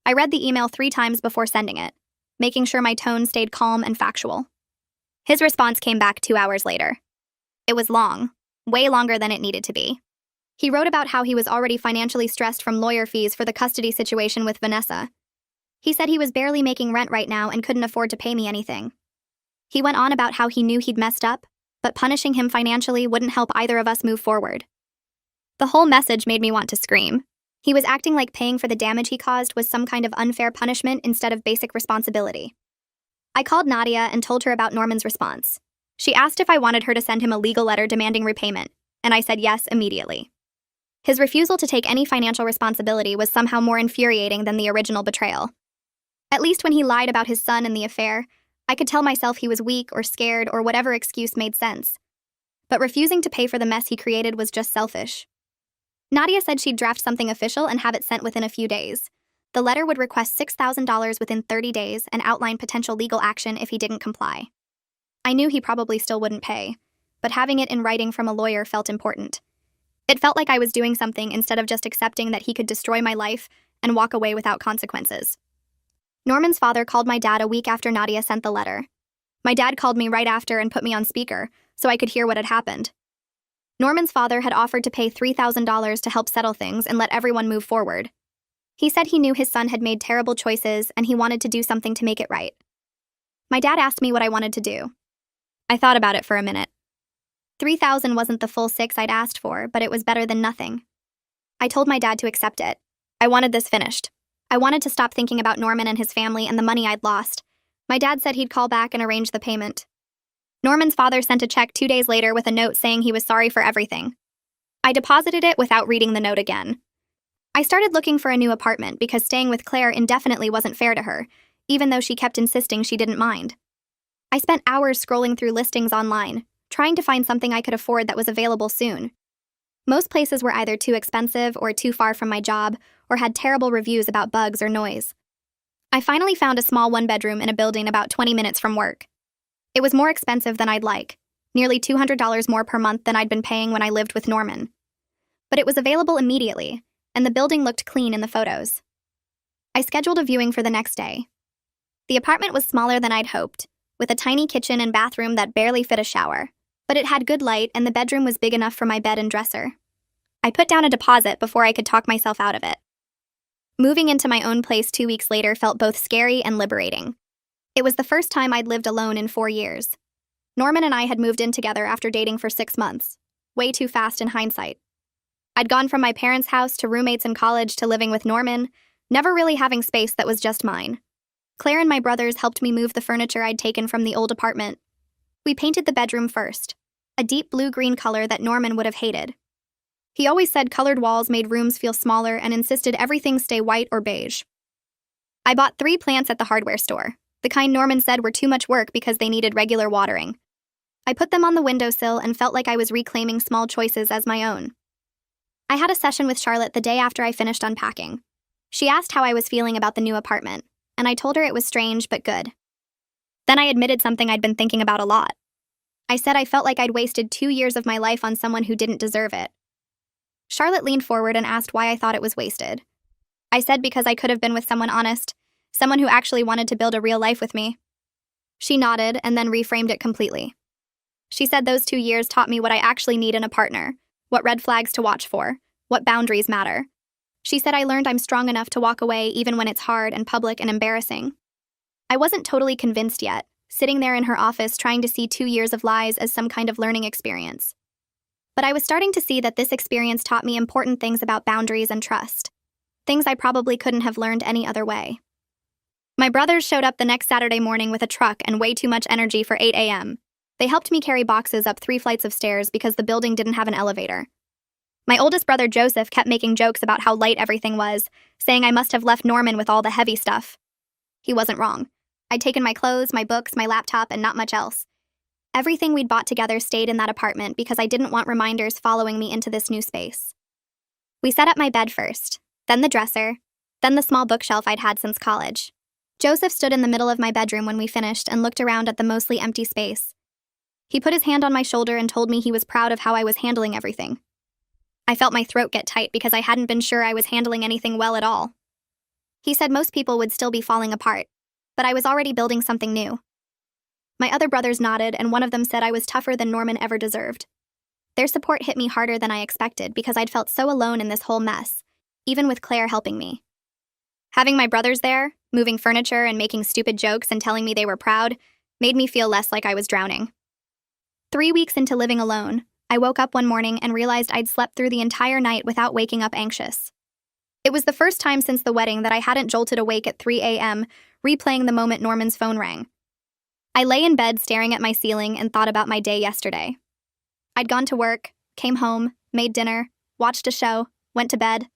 I read the email 3 times before sending it, making sure my tone stayed calm and factual. His response came back 2 hours later. It was long, way longer than it needed to be. He wrote about how he was already financially stressed from lawyer fees for the custody situation with Vanessa. He said he was barely making rent right now and couldn't afford to pay me anything. He went on about how he knew he'd messed up, but punishing him financially wouldn't help either of us move forward. The whole message made me want to scream. He was acting like paying for the damage he caused was some kind of unfair punishment instead of basic responsibility. I called Nadia and told her about Norman's response. She asked if I wanted her to send him a legal letter demanding repayment, and I said yes immediately. His refusal to take any financial responsibility was somehow more infuriating than the original betrayal. At least when he lied about his son and the affair, I could tell myself he was weak or scared or whatever excuse made sense. But refusing to pay for the mess he created was just selfish. Nadia said she'd draft something official and have it sent within a few days. The letter would request $6,000 within 30 days and outline potential legal action if he didn't comply. I knew he probably still wouldn't pay, but having it in writing from a lawyer felt important. It felt like I was doing something instead of just accepting that he could destroy my life and walk away without consequences. Norman's father called my dad a week after Nadia sent the letter. My dad called me right after and put me on speaker so I could hear what had happened. Norman's father had offered to pay $3,000 to help settle things and let everyone move forward. He said he knew his son had made terrible choices and he wanted to do something to make it right. My dad asked me what I wanted to do. I thought about it for a minute. $3,000 wasn't the full $6,000 I'd asked for, but it was better than nothing. I told my dad to accept it. I wanted this finished. I wanted to stop thinking about Norman and his family and the money I'd lost. My dad said he'd call back and arrange the payment. Norman's father sent a check 2 days later with a note saying he was sorry for everything. I deposited it without reading the note again. I started looking for a new apartment because staying with Claire indefinitely wasn't fair to her, even though she kept insisting she didn't mind. I spent hours scrolling through listings online, trying to find something I could afford that was available soon. Most places were either too expensive or too far from my job, or had terrible reviews about bugs or noise. I finally found a small one-bedroom in a building about 20 minutes from work. It was more expensive than I'd like, nearly $200 more per month than I'd been paying when I lived with Norman. But it was available immediately, and the building looked clean in the photos. I scheduled a viewing for the next day. The apartment was smaller than I'd hoped, with a tiny kitchen and bathroom that barely fit a shower, but it had good light and the bedroom was big enough for my bed and dresser. I put down a deposit before I could talk myself out of it. Moving into my own place 2 weeks later felt both scary and liberating. It was the first time I'd lived alone in 4 years. Norman and I had moved in together after dating for 6 months. Way too fast in hindsight. I'd gone from my parents' house to roommates in college to living with Norman, never really having space that was just mine. Claire and my brothers helped me move the furniture I'd taken from the old apartment. We painted the bedroom first, a deep blue-green color that Norman would have hated. He always said colored walls made rooms feel smaller and insisted everything stay white or beige. I bought 3 plants at the hardware store, the kind Norman said were too much work because they needed regular watering. I put them on the windowsill and felt like I was reclaiming small choices as my own. I had a session with Charlotte the day after I finished unpacking. She asked how I was feeling about the new apartment, and I told her it was strange but good. Then I admitted something I'd been thinking about a lot. I said I felt like I'd wasted 2 years of my life on someone who didn't deserve it. Charlotte leaned forward and asked why I thought it was wasted. I said because I could have been with someone honest, someone who actually wanted to build a real life with me. She nodded and then reframed it completely. She said those 2 years taught me what I actually need in a partner, what red flags to watch for, what boundaries matter. She said I learned I'm strong enough to walk away even when it's hard and public and embarrassing. I wasn't totally convinced yet, sitting there in her office trying to see 2 years of lies as some kind of learning experience. But I was starting to see that this experience taught me important things about boundaries and trust, things I probably couldn't have learned any other way. My brothers showed up the next Saturday morning with a truck and way too much energy for 8 a.m. They helped me carry boxes up 3 flights of stairs because the building didn't have an elevator. My oldest brother Joseph kept making jokes about how light everything was, saying I must have left Norman with all the heavy stuff. He wasn't wrong. I'd taken my clothes, my books, my laptop, and not much else. Everything we'd bought together stayed in that apartment because I didn't want reminders following me into this new space. We set up my bed first, then the dresser, then the small bookshelf I'd had since college. Joseph stood in the middle of my bedroom when we finished and looked around at the mostly empty space. He put his hand on my shoulder and told me he was proud of how I was handling everything. I felt my throat get tight because I hadn't been sure I was handling anything well at all. He said most people would still be falling apart, but I was already building something new. My other brothers nodded, and one of them said I was tougher than Norman ever deserved. Their support hit me harder than I expected because I'd felt so alone in this whole mess, even with Claire helping me. Having my brothers there, moving furniture and making stupid jokes and telling me they were proud, made me feel less like I was drowning. 3 weeks into living alone, I woke up one morning and realized I'd slept through the entire night without waking up anxious. It was the first time since the wedding that I hadn't jolted awake at 3 a.m., replaying the moment Norman's phone rang. I lay in bed staring at my ceiling and thought about my day yesterday. I'd gone to work, came home, made dinner, watched a show, went to bed.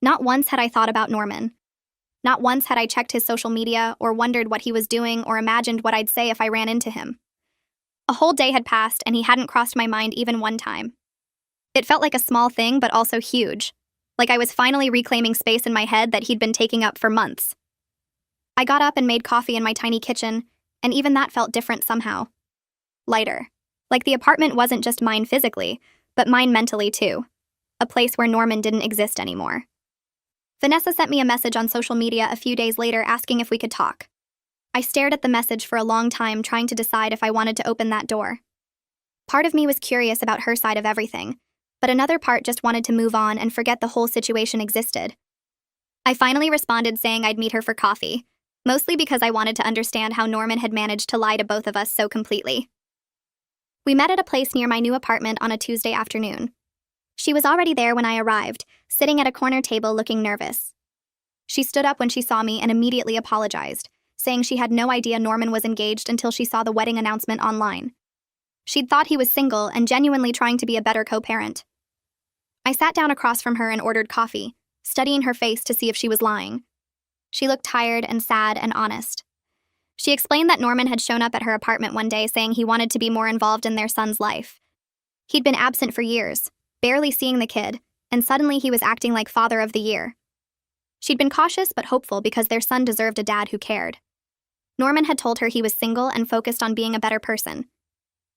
Not once had I thought about Norman. Not once had I checked his social media or wondered what he was doing or imagined what I'd say if I ran into him. A whole day had passed and he hadn't crossed my mind even one time. It felt like a small thing but also huge, like I was finally reclaiming space in my head that he'd been taking up for months. I got up and made coffee in my tiny kitchen, and even that felt different somehow. Lighter. Like the apartment wasn't just mine physically, but mine mentally too. A place where Norman didn't exist anymore. Vanessa sent me a message on social media a few days later asking if we could talk. I stared at the message for a long time, trying to decide if I wanted to open that door. Part of me was curious about her side of everything, but another part just wanted to move on and forget the whole situation existed. I finally responded saying I'd meet her for coffee, mostly because I wanted to understand how Norman had managed to lie to both of us so completely. We met at a place near my new apartment on a Tuesday afternoon. She was already there when I arrived, sitting at a corner table looking nervous. She stood up when she saw me and immediately apologized, saying she had no idea Norman was engaged until she saw the wedding announcement online. She'd thought he was single and genuinely trying to be a better co-parent. I sat down across from her and ordered coffee, studying her face to see if she was lying. She looked tired and sad and honest. She explained that Norman had shown up at her apartment one day saying he wanted to be more involved in their son's life. He'd been absent for years, barely seeing the kid, and suddenly he was acting like father of the year. She'd been cautious but hopeful because their son deserved a dad who cared. Norman had told her he was single and focused on being a better person.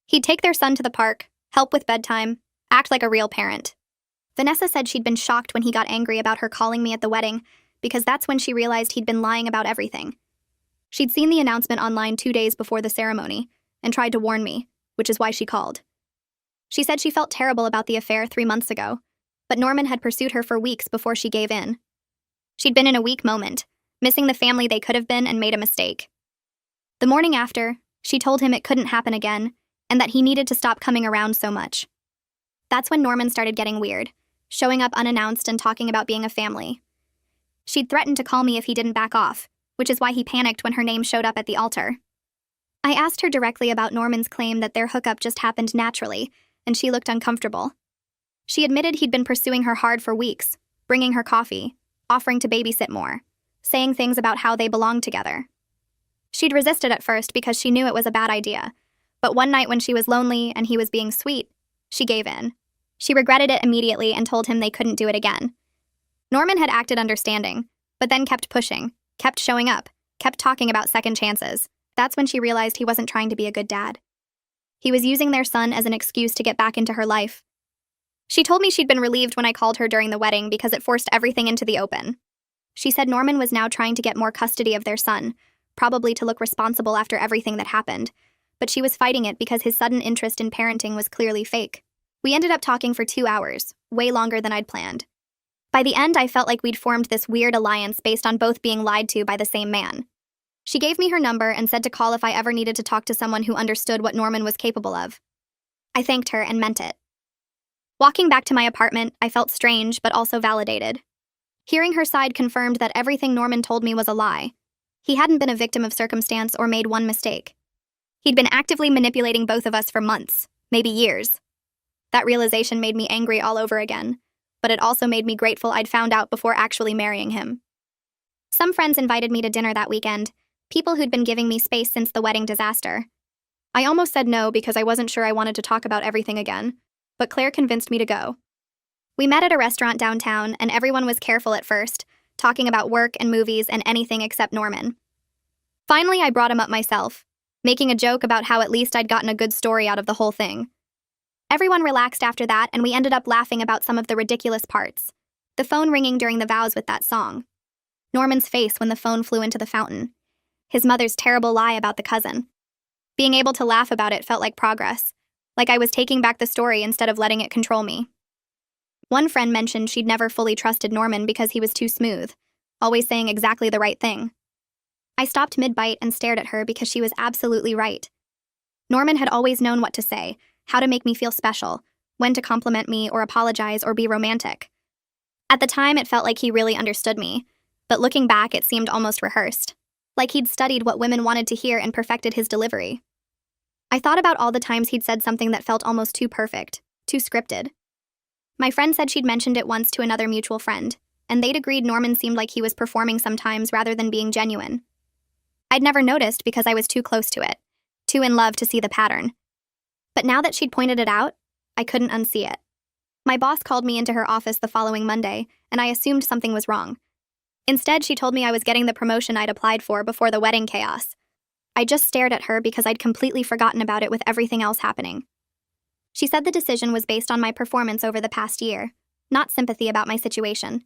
He'd take their son to the park, help with bedtime, act like a real parent. Vanessa said she'd been shocked when he got angry about her calling me at the wedding, because that's when she realized he'd been lying about everything. She'd seen the announcement online 2 days before the ceremony and tried to warn me, which is why she called. She said she felt terrible about the affair 3 months ago, but Norman had pursued her for weeks before she gave in. She'd been in a weak moment, missing the family they could have been and made a mistake. The morning after, she told him it couldn't happen again and that he needed to stop coming around so much. That's when Norman started getting weird, showing up unannounced and talking about being a family. She'd threatened to call me if he didn't back off, which is why he panicked when her name showed up at the altar. I asked her directly about Norman's claim that their hookup just happened naturally, and she looked uncomfortable. She admitted he'd been pursuing her hard for weeks, bringing her coffee, offering to babysit more, saying things about how they belonged together. She'd resisted at first because she knew it was a bad idea, but one night when she was lonely and he was being sweet, she gave in. She regretted it immediately and told him they couldn't do it again. Norman had acted understanding, but then kept pushing, kept showing up, kept talking about second chances. That's when she realized he wasn't trying to be a good dad. He was using their son as an excuse to get back into her life. She told me she'd been relieved when I called her during the wedding because it forced everything into the open. She said Norman was now trying to get more custody of their son, probably to look responsible after everything that happened, but she was fighting it because his sudden interest in parenting was clearly fake. We ended up talking for 2 hours, way longer than I'd planned. By the end, I felt like we'd formed this weird alliance based on both being lied to by the same man. She gave me her number and said to call if I ever needed to talk to someone who understood what Norman was capable of. I thanked her and meant it. Walking back to my apartment, I felt strange but also validated. Hearing her side confirmed that everything Norman told me was a lie. He hadn't been a victim of circumstance or made one mistake. He'd been actively manipulating both of us for months, maybe years. That realization made me angry all over again, but it also made me grateful I'd found out before actually marrying him. Some friends invited me to dinner that weekend, people who'd been giving me space since the wedding disaster. I almost said no because I wasn't sure I wanted to talk about everything again, but Claire convinced me to go. We met at a restaurant downtown, and everyone was careful at first, talking about work and movies and anything except Norman. Finally, I brought him up myself, making a joke about how at least I'd gotten a good story out of the whole thing. Everyone relaxed after that, and we ended up laughing about some of the ridiculous parts. The phone ringing during the vows with that song. Norman's face when the phone flew into the fountain. His mother's terrible lie about the cousin. Being able to laugh about it felt like progress. like I was taking back the story instead of letting it control me. One friend mentioned she'd never fully trusted Norman because he was too smooth, always saying exactly the right thing. I stopped mid-bite and stared at her because she was absolutely right. Norman had always known what to say, how to make me feel special, when to compliment me or apologize or be romantic. At the time, it felt like he really understood me, but looking back, it seemed almost rehearsed, like he'd studied what women wanted to hear and perfected his delivery. I thought about all the times he'd said something that felt almost too perfect, too scripted. My friend said she'd mentioned it once to another mutual friend, and they'd agreed Norman seemed like he was performing sometimes rather than being genuine. I'd never noticed because I was too close to it, too in love to see the pattern. But now that she'd pointed it out, I couldn't unsee it. My boss called me into her office the following Monday, and I assumed something was wrong. Instead, she told me I was getting the promotion I'd applied for before the wedding chaos. I just stared at her because I'd completely forgotten about it with everything else happening. She said the decision was based on my performance over the past year, not sympathy about my situation.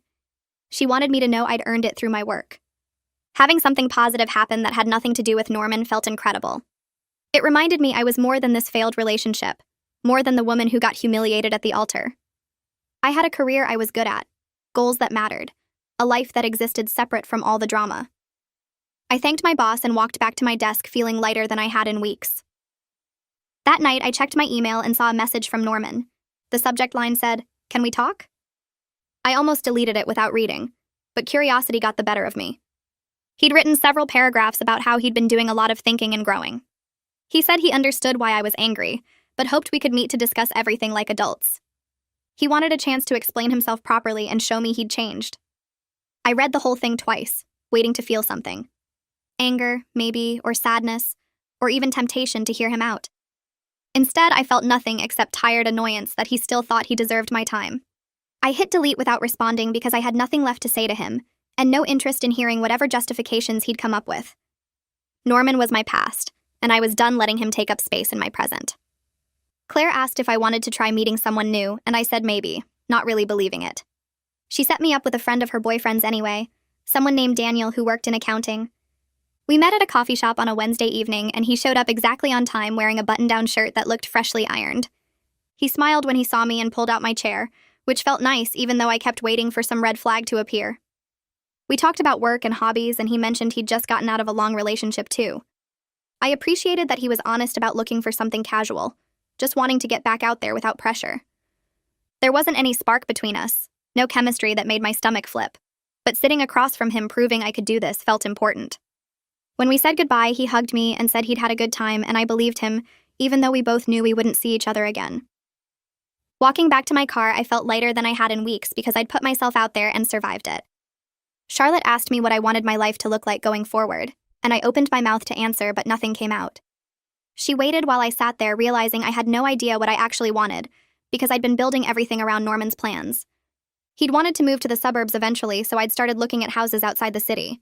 She wanted me to know I'd earned it through my work. Having something positive happen that had nothing to do with Norman felt incredible. It reminded me I was more than this failed relationship, more than the woman who got humiliated at the altar. I had a career I was good at, goals that mattered, a life that existed separate from all the drama. I thanked my boss and walked back to my desk feeling lighter than I had in weeks. That night, I checked my email and saw a message from Norman. The subject line said, "Can we talk?" I almost deleted it without reading, but curiosity got the better of me. He'd written several paragraphs about how he'd been doing a lot of thinking and growing. He said he understood why I was angry, but hoped we could meet to discuss everything like adults. He wanted a chance to explain himself properly and show me he'd changed. I read the whole thing twice, waiting to feel something. Anger, maybe, or sadness, or even temptation to hear him out. Instead, I felt nothing except tired annoyance that he still thought he deserved my time. I hit delete without responding because I had nothing left to say to him, and no interest in hearing whatever justifications he'd come up with. Norman was my past, and I was done letting him take up space in my present. Claire asked if I wanted to try meeting someone new, and I said maybe, not really believing it. She set me up with a friend of her boyfriend's anyway, someone named Daniel who worked in accounting. We met at a coffee shop on a Wednesday evening, and he showed up exactly on time wearing a button-down shirt that looked freshly ironed. He smiled when he saw me and pulled out my chair, which felt nice even though I kept waiting for some red flag to appear. We talked about work and hobbies, and he mentioned he'd just gotten out of a long relationship too. I appreciated that he was honest about looking for something casual, just wanting to get back out there without pressure. There wasn't any spark between us, no chemistry that made my stomach flip, but sitting across from him proving I could do this felt important. When we said goodbye, he hugged me and said he'd had a good time, and I believed him, even though we both knew we wouldn't see each other again. Walking back to my car, I felt lighter than I had in weeks because I'd put myself out there and survived it. Charlotte asked me what I wanted my life to look like going forward, and I opened my mouth to answer, but nothing came out. She waited while I sat there, realizing I had no idea what I actually wanted, because I'd been building everything around Norman's plans. He'd wanted to move to the suburbs eventually, so I'd started looking at houses outside the city.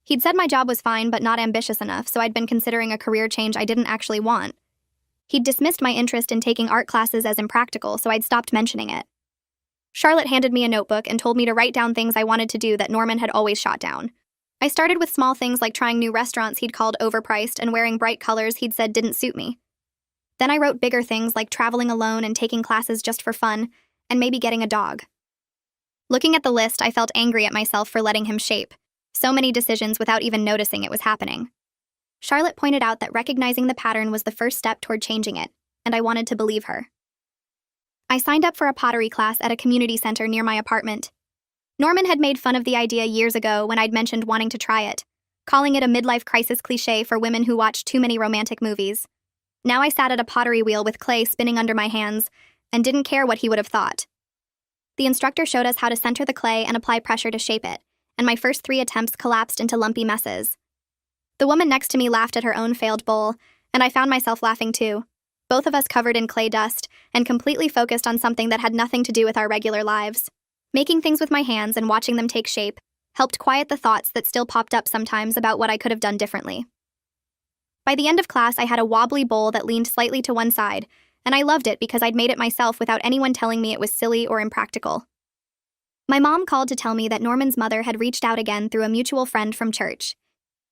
He'd said my job was fine but not ambitious enough, so I'd been considering a career change I didn't actually want. He'd dismissed my interest in taking art classes as impractical, so I'd stopped mentioning it. Charlotte handed me a notebook and told me to write down things I wanted to do that Norman had always shot down. I started with small things like trying new restaurants he'd called overpriced and wearing bright colors he'd said didn't suit me. Then I wrote bigger things like traveling alone and taking classes just for fun, and maybe getting a dog. Looking at the list, I felt angry at myself for letting him shape so many decisions without even noticing it was happening. Charlotte pointed out that recognizing the pattern was the first step toward changing it, and I wanted to believe her. I signed up for a pottery class at a community center near my apartment. Norman had made fun of the idea years ago when I'd mentioned wanting to try it, calling it a midlife crisis cliché for women who watch too many romantic movies. Now I sat at a pottery wheel with clay spinning under my hands and didn't care what he would have thought. The instructor showed us how to center the clay and apply pressure to shape it, and my first 3 attempts collapsed into lumpy messes. The woman next to me laughed at her own failed bowl, and I found myself laughing too, both of us covered in clay dust and completely focused on something that had nothing to do with our regular lives. Making things with my hands and watching them take shape helped quiet the thoughts that still popped up sometimes about what I could have done differently. By the end of class, I had a wobbly bowl that leaned slightly to one side, and I loved it because I'd made it myself without anyone telling me it was silly or impractical. My mom called to tell me that Norman's mother had reached out again through a mutual friend from church.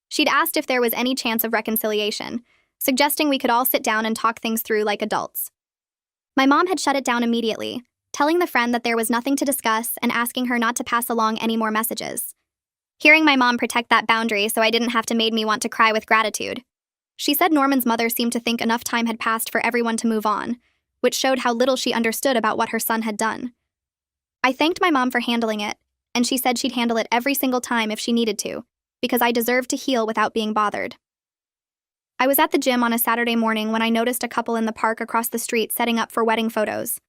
She'd asked if there was any chance of reconciliation, suggesting we could all sit down and talk things through like adults. My mom had shut it down immediately, telling the friend that there was nothing to discuss and asking her not to pass along any more messages. Hearing my mom protect that boundary so I didn't have to made me want to cry with gratitude. She said Norman's mother seemed to think enough time had passed for everyone to move on, which showed how little she understood about what her son had done. I thanked my mom for handling it, and she said she'd handle it every single time if she needed to, because I deserved to heal without being bothered. I was at the gym on a Saturday morning when I noticed a couple in the park across the street setting up for wedding photos.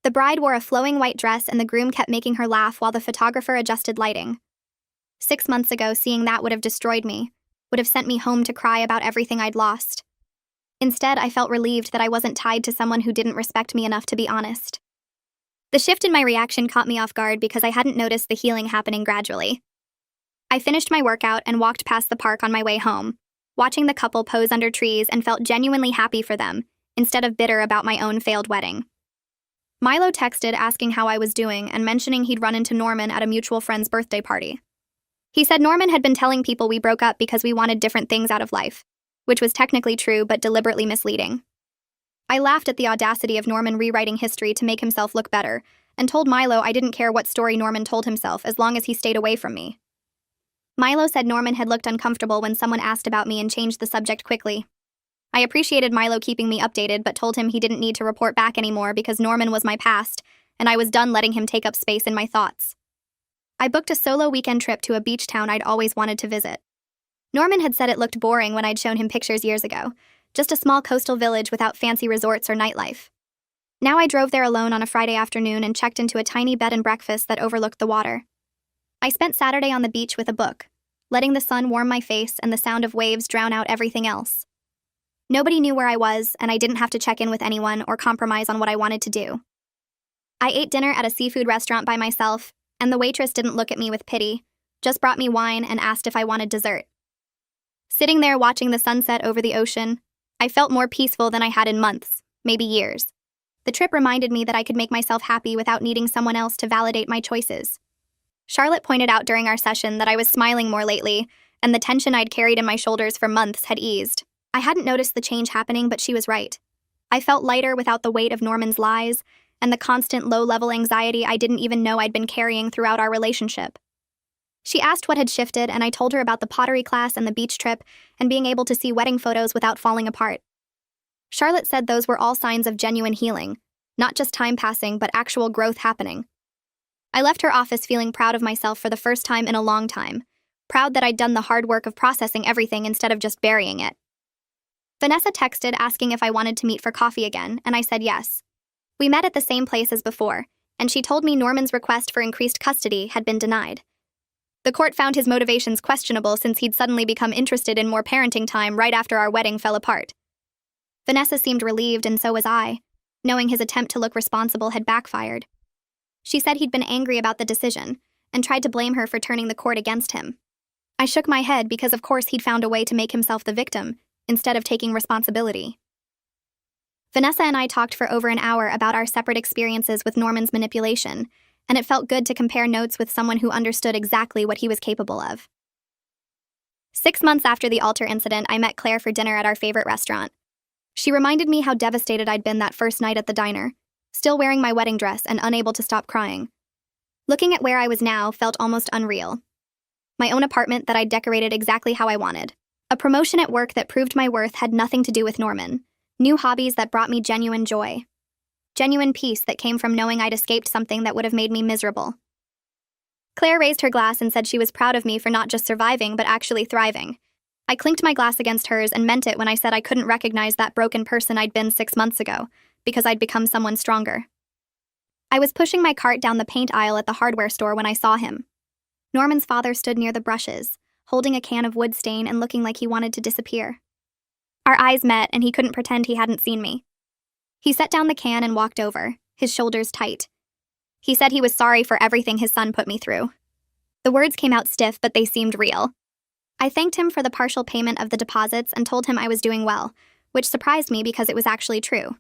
The bride wore a flowing white dress and the groom kept making her laugh while the photographer adjusted lighting. 6 months ago, seeing that would have destroyed me, would have sent me home to cry about everything I'd lost. Instead, I felt relieved that I wasn't tied to someone who didn't respect me enough to be honest. The shift in my reaction caught me off guard because I hadn't noticed the healing happening gradually. I finished my workout and walked past the park on my way home, watching the couple pose under trees, and felt genuinely happy for them, instead of bitter about my own failed wedding. Milo texted asking how I was doing and mentioning he'd run into Norman at a mutual friend's birthday party. He said Norman had been telling people we broke up because we wanted different things out of life, which was technically true but deliberately misleading. I laughed at the audacity of Norman rewriting history to make himself look better, and told Milo I didn't care what story Norman told himself as long as he stayed away from me. Milo said Norman had looked uncomfortable when someone asked about me and changed the subject quickly. I appreciated Milo keeping me updated but told him he didn't need to report back anymore because Norman was my past, and I was done letting him take up space in my thoughts. I booked a solo weekend trip to a beach town I'd always wanted to visit. Norman had said it looked boring when I'd shown him pictures years ago, just a small coastal village without fancy resorts or nightlife. Now I drove there alone on a Friday afternoon and checked into a tiny bed and breakfast that overlooked the water. I spent Saturday on the beach with a book, letting the sun warm my face and the sound of waves drown out everything else. Nobody knew where I was, and I didn't have to check in with anyone or compromise on what I wanted to do. I ate dinner at a seafood restaurant by myself, and the waitress didn't look at me with pity, just brought me wine and asked if I wanted dessert. Sitting there watching the sunset over the ocean, I felt more peaceful than I had in months, maybe years. The trip reminded me that I could make myself happy without needing someone else to validate my choices. Charlotte pointed out during our session that I was smiling more lately, and the tension I'd carried in my shoulders for months had eased. I hadn't noticed the change happening, but she was right. I felt lighter without the weight of Norman's lies, and the constant low-level anxiety I didn't even know I'd been carrying throughout our relationship. She asked what had shifted, and I told her about the pottery class and the beach trip, and being able to see wedding photos without falling apart. Charlotte said those were all signs of genuine healing, not just time passing, but actual growth happening. I left her office feeling proud of myself for the first time in a long time, proud that I'd done the hard work of processing everything instead of just burying it. Vanessa texted asking if I wanted to meet for coffee again, and I said yes. We met at the same place as before, and she told me Norman's request for increased custody had been denied. The court found his motivations questionable since he'd suddenly become interested in more parenting time right after our wedding fell apart. Vanessa seemed relieved, and so was I, knowing his attempt to look responsible had backfired. She said he'd been angry about the decision, and tried to blame her for turning the court against him. I shook my head because of course he'd found a way to make himself the victim, instead of taking responsibility. Vanessa and I talked for over an hour about our separate experiences with Norman's manipulation, and it felt good to compare notes with someone who understood exactly what he was capable of. 6 months after the altar incident, I met Claire for dinner at our favorite restaurant. She reminded me how devastated I'd been that first night at the diner, still wearing my wedding dress and unable to stop crying. Looking at where I was now felt almost unreal. My own apartment that I'd decorated exactly how I wanted. A promotion at work that proved my worth had nothing to do with Norman. New hobbies that brought me genuine joy. Genuine peace that came from knowing I'd escaped something that would have made me miserable. Claire raised her glass and said she was proud of me for not just surviving but actually thriving. I clinked my glass against hers and meant it when I said I couldn't recognize that broken person I'd been 6 months ago, because I'd become someone stronger. I was pushing my cart down the paint aisle at the hardware store when I saw him. Norman's father stood near the brushes, holding a can of wood stain and looking like he wanted to disappear. Our eyes met, and he couldn't pretend he hadn't seen me. He set down the can and walked over, his shoulders tight. He said he was sorry for everything his son put me through. The words came out stiff, but they seemed real. I thanked him for the partial payment of the deposits and told him I was doing well, which surprised me because it was actually true.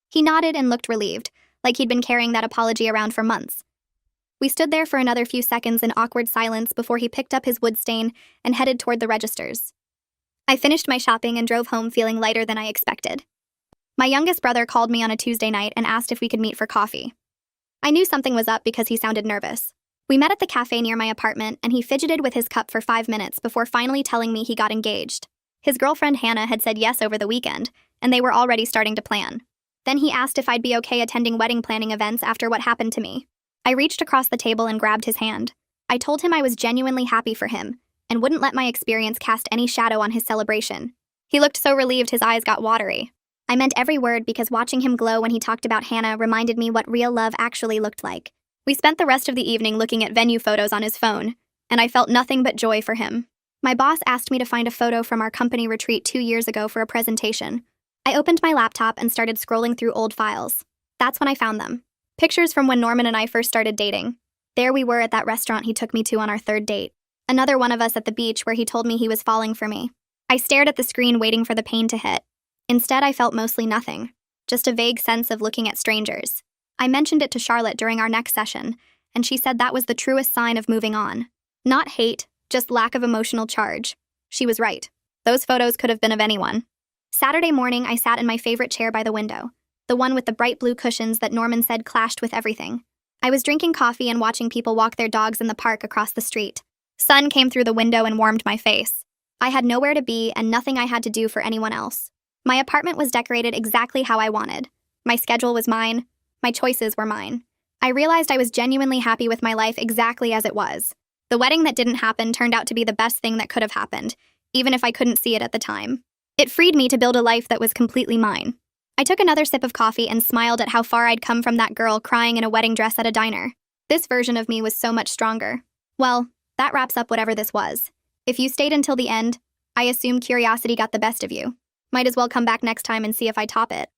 He nodded and looked relieved, like he'd been carrying that apology around for months. We stood there for another few seconds in awkward silence before he picked up his wood stain and headed toward the registers. I finished my shopping and drove home feeling lighter than I expected. My youngest brother called me on a Tuesday night and asked if we could meet for coffee. I knew something was up because he sounded nervous. We met at the cafe near my apartment, and he fidgeted with his cup for 5 minutes before finally telling me he got engaged. His girlfriend Hannah had said yes over the weekend, and they were already starting to plan. Then he asked if I'd be okay attending wedding planning events after what happened to me. I reached across the table and grabbed his hand. I told him I was genuinely happy for him and wouldn't let my experience cast any shadow on his celebration. He looked so relieved his eyes got watery. I meant every word because watching him glow when he talked about Hannah reminded me what real love actually looked like. We spent the rest of the evening looking at venue photos on his phone, and I felt nothing but joy for him. My boss asked me to find a photo from our company retreat 2 years ago for a presentation. I opened my laptop and started scrolling through old files. That's when I found them. Pictures from when Norman and I first started dating. There we were at that restaurant he took me to on our 3rd date. Another one of us at the beach where he told me he was falling for me. I stared at the screen waiting for the pain to hit. Instead, I felt mostly nothing. Just a vague sense of looking at strangers. I mentioned it to Charlotte during our next session, and she said that was the truest sign of moving on. Not hate, just lack of emotional charge. She was right. Those photos could have been of anyone. Saturday morning, I sat in my favorite chair by the window, the one with the bright blue cushions that Norman said clashed with everything. I was drinking coffee and watching people walk their dogs in the park across the street. Sun came through the window and warmed my face. I had nowhere to be and nothing I had to do for anyone else. My apartment was decorated exactly how I wanted. My schedule was mine. My choices were mine. I realized I was genuinely happy with my life exactly as it was. The wedding that didn't happen turned out to be the best thing that could have happened, even if I couldn't see it at the time. It freed me to build a life that was completely mine. I took another sip of coffee and smiled at how far I'd come from that girl crying in a wedding dress at a diner. This version of me was so much stronger. Well, that wraps up whatever this was. If you stayed until the end, I assume curiosity got the best of you. Might as well come back next time and see if I top it.